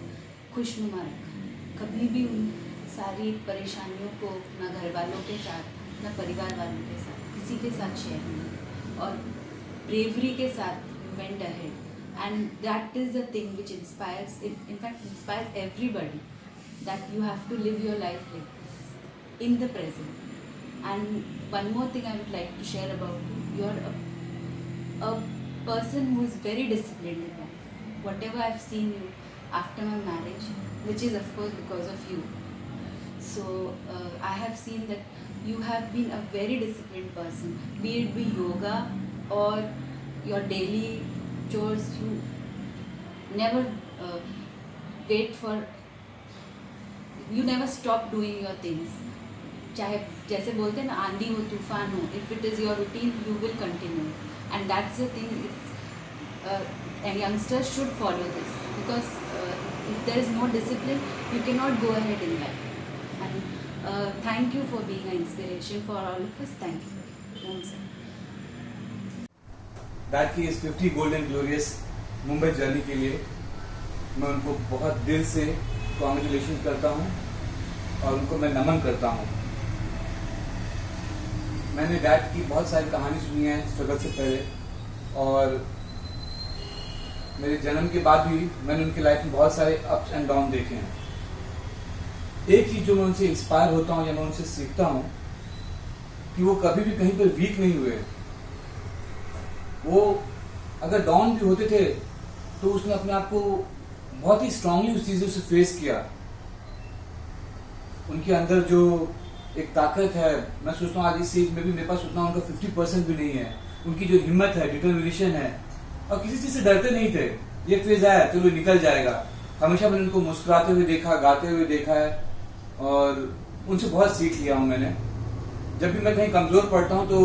खुशनुमा रखा। कभी भी उन सारी परेशानियों को न घर वालों के साथ, न परिवार वालों के साथ, किसी के साथ शेयर नहीं, और ब्रेवरी के साथ you went ahead, and that is the thing which inspires, in fact inspires everybody, that you have to live your life like this in the present. And one more thing I would like to share about you, you're a person who is very disciplined in life. Whatever I've seen you after my marriage, which is of course because of you, so I have seen that you have been a very disciplined person, be it be yoga or your daily chores. You never wait for, you never stop doing your things. चाहे जैसे बोलते हैं ना, आंधी हो तूफान हो, if it is your routine you will continue, and that's the thing. Youngsters should follow this, because If there is no discipline, you cannot go ahead in life. And thank you for being an inspiration for all of us. Thank you. Om Sai. Dad की इस 50 golden glorious Mumbai journey के लिए मैं उनको बहुत दिल से congratulation करता हूँ और उनको मैं नमन करता हूँ। मैंने डैड की बहुत सारी कहानी सुनी है स्ट्रगल से पहले, और मेरे जन्म के बाद भी मैंने उनकी लाइफ में बहुत सारे अप्स एंड डाउन देखे हैं। एक चीज़ जो मैं उनसे इंस्पायर होता हूँ या मैं उनसे सीखता हूँ कि वो कभी भी कहीं पर वीक नहीं हुए। वो अगर डाउन भी होते थे तो उसने अपने आप को बहुत ही स्ट्रांगली उस चीज़ों से फेस किया। उनके अंदर जो एक ताकत है, मैं सोचता हूँ आज इस एज में भी मेरे पास उतना उनका 50% भी नहीं है। उनकी जो हिम्मत है, डिटर्मिनेशन है, और किसी चीज़ से डरते नहीं थे। ये फेज आया चलो निकल जाएगा। हमेशा मैंने उनको मुस्कुराते हुए देखा, गाते हुए देखा है, और उनसे बहुत सीख लिया हूँ मैंने। जब भी मैं कहीं कमज़ोर पड़ता हूँ तो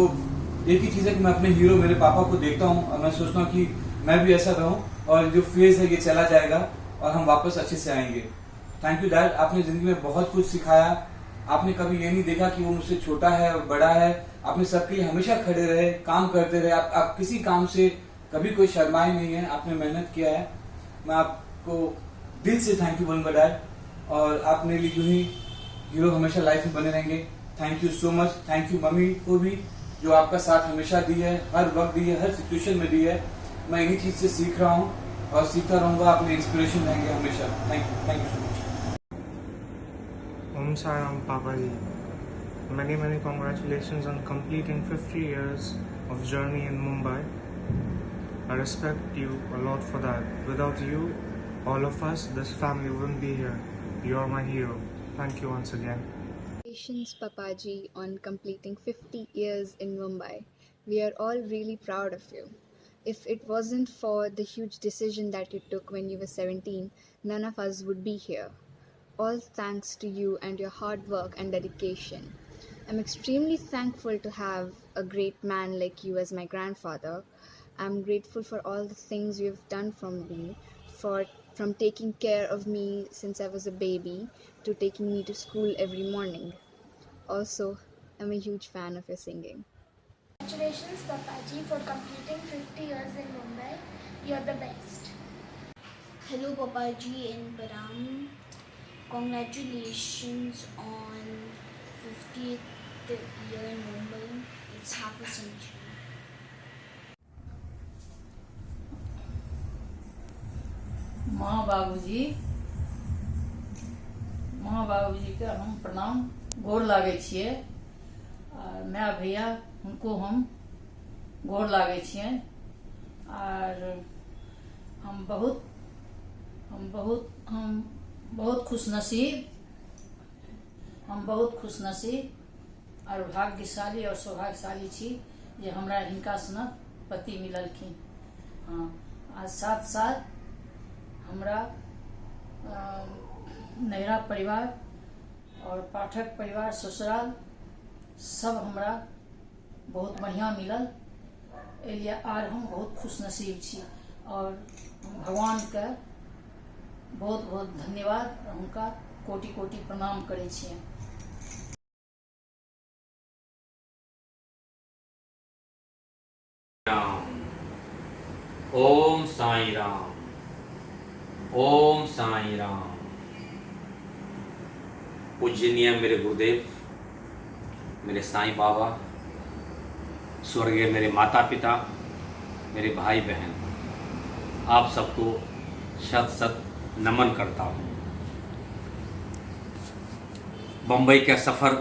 एक ही चीज़ है कि मैं अपने हीरो मेरे पापा को देखता हूँ और मैं सोचता हूँ कि मैं भी ऐसा रहूँ, और जो फेज है ये चला जाएगा और हम वापस अच्छे से आएंगे। थैंक यू डैड, आपने ज़िंदगी में बहुत कुछ सिखाया। आपने कभी ये नहीं देखा कि वो मुझसे छोटा है और बड़ा है। आपने सबके लिए हमेशा खड़े रहे, काम करते रहे। आप किसी काम से कभी कोई शर्माए नहीं है, आपने मेहनत किया है। मैं आपको दिल से थैंक यू बोलूँगा डैड, और आप मेरे लिए यूं ही हीरो हमेशा लाइफ में बने रहेंगे। Thank you so much. Thank you mummy को भी, जो आपका साथ हमेशा दी है, हर वक्त दी है, हर सिचुएशन में दी है। मैं इन्हीं चीज़ से सीख रहा हूँ और सीखता रहूँगा। आप मेरे इंस्पिरेशन रहेंगे हमेशा। Thank you so much. Om Sai Ram Papa ji. Many congratulations on completing 50 years of journey in Mumbai. I respect you a lot for that. Without you, all of us, this family wouldn't be here. You're my hero. Thank you once again. Congratulations, Papaji, on completing 50 years in Mumbai. We are all really proud of you. If it wasn't for the huge decision that you took when you were 17, none of us would be here. All thanks to you and your hard work and dedication. I'm extremely thankful to have a great man like you as my grandfather. I'm grateful for all the things you've done for me, from taking care of me since I was a baby to taking me to school every morning. Also, I'm a huge fan of your singing. Congratulations, Papaji, for completing 50 years in Mumbai. You're the best. Hello, Papaji and Param. Congratulations on 50th year in Mumbai. It's half a century. माँ बाबूजी के हम प्रणाम गोर लागै छियै। My भैया उनको हम गोर लागै छियै। और हम बहुत खुशनसीब और भाग्यशाली और सौभाग्यशाली छी जे हमरा हिनका सनक पति मिललखिन। हाँ, आ साथ साथ हमरा नैहरा परिवार और पाठक परिवार ससुराल सब हमरा बहुत बढ़िया मिलल। एलिए आर हम बहुत खुशनसीब छी और भगवान के बहुत बहुत धन्यवाद और हुनका कोटि कोटि प्रणाम करै छियै। ओम साईं राम, ओम साईं राम। पूजनीय मेरे गुरुदेव, मेरे साईं बाबा, स्वर्गीय मेरे माता पिता, मेरे भाई बहन, आप सबको शत शत नमन करता हूँ। बम्बई के सफ़र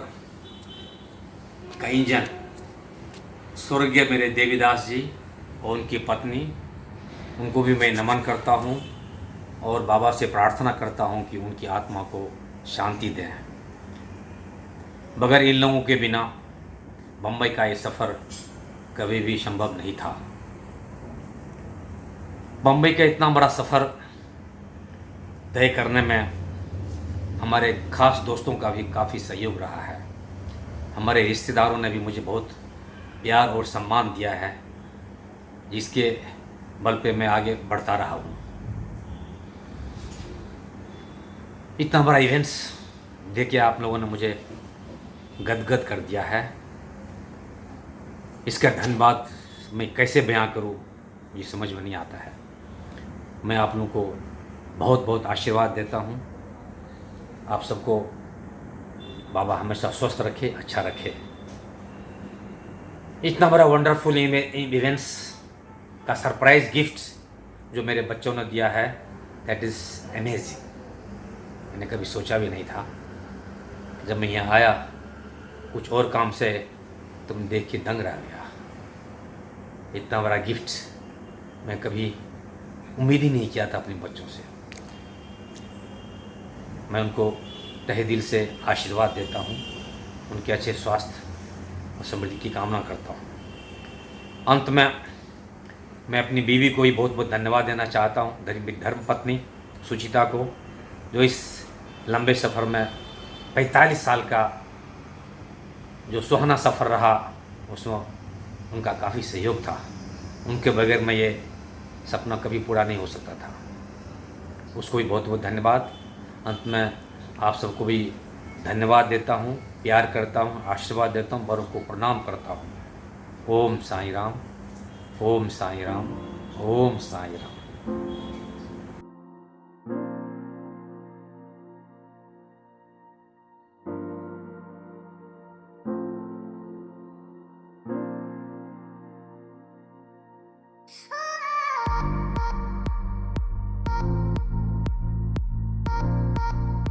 का इंजन स्वर्गीय मेरे देवीदास जी और उनकी पत्नी, उनको भी मैं नमन करता हूँ और बाबा से प्रार्थना करता हूँ कि उनकी आत्मा को शांति दें। बगैर इन लोगों के बिना बम्बई का ये सफ़र कभी भी संभव नहीं था। बम्बई का इतना बड़ा सफ़र तय करने में हमारे ख़ास दोस्तों का भी काफ़ी सहयोग रहा है। हमारे रिश्तेदारों ने भी मुझे बहुत प्यार और सम्मान दिया है, जिसके बल पे मैं आगे बढ़ता रहा हूँ। इतना बड़ा इवेंट्स देख के आप लोगों ने मुझे गदगद कर दिया है। इसका धन्यवाद मैं कैसे बयां करूं ये समझ में नहीं आता है। मैं आप लोगों को बहुत बहुत आशीर्वाद देता हूं। आप सबको बाबा हमेशा स्वस्थ रखे, अच्छा रखे। इतना बड़ा वंडरफुल इवेंट्स का सरप्राइज गिफ्ट जो मेरे बच्चों ने दिया है, दैट इज़ अमेजिंग। मैंने कभी सोचा भी नहीं था। जब मैं यहाँ आया कुछ और काम से तो मैं देख के दंग रह गया। इतना बड़ा गिफ्ट मैं कभी उम्मीद ही नहीं किया था अपने बच्चों से। मैं उनको तहे दिल से आशीर्वाद देता हूँ, उनके अच्छे स्वास्थ्य और समृद्धि की कामना करता हूँ। अंत में मैं अपनी बीवी को ही बहुत बहुत धन्यवाद देना चाहता हूँ, मेरी धर्म पत्नी सुचिता को, जो इस लंबे सफ़र में 45 साल का जो सुहाना सफ़र रहा उसमें उनका काफ़ी सहयोग था। उनके बगैर मैं ये सपना कभी पूरा नहीं हो सकता था। उसको भी बहुत बहुत धन्यवाद। अंत में आप सबको भी धन्यवाद देता हूँ, प्यार करता हूँ, आशीर्वाद देता हूँ, बड़ों को प्रणाम करता हूँ। ओम साईं राम, ओम साईं राम, ओम साईं राम।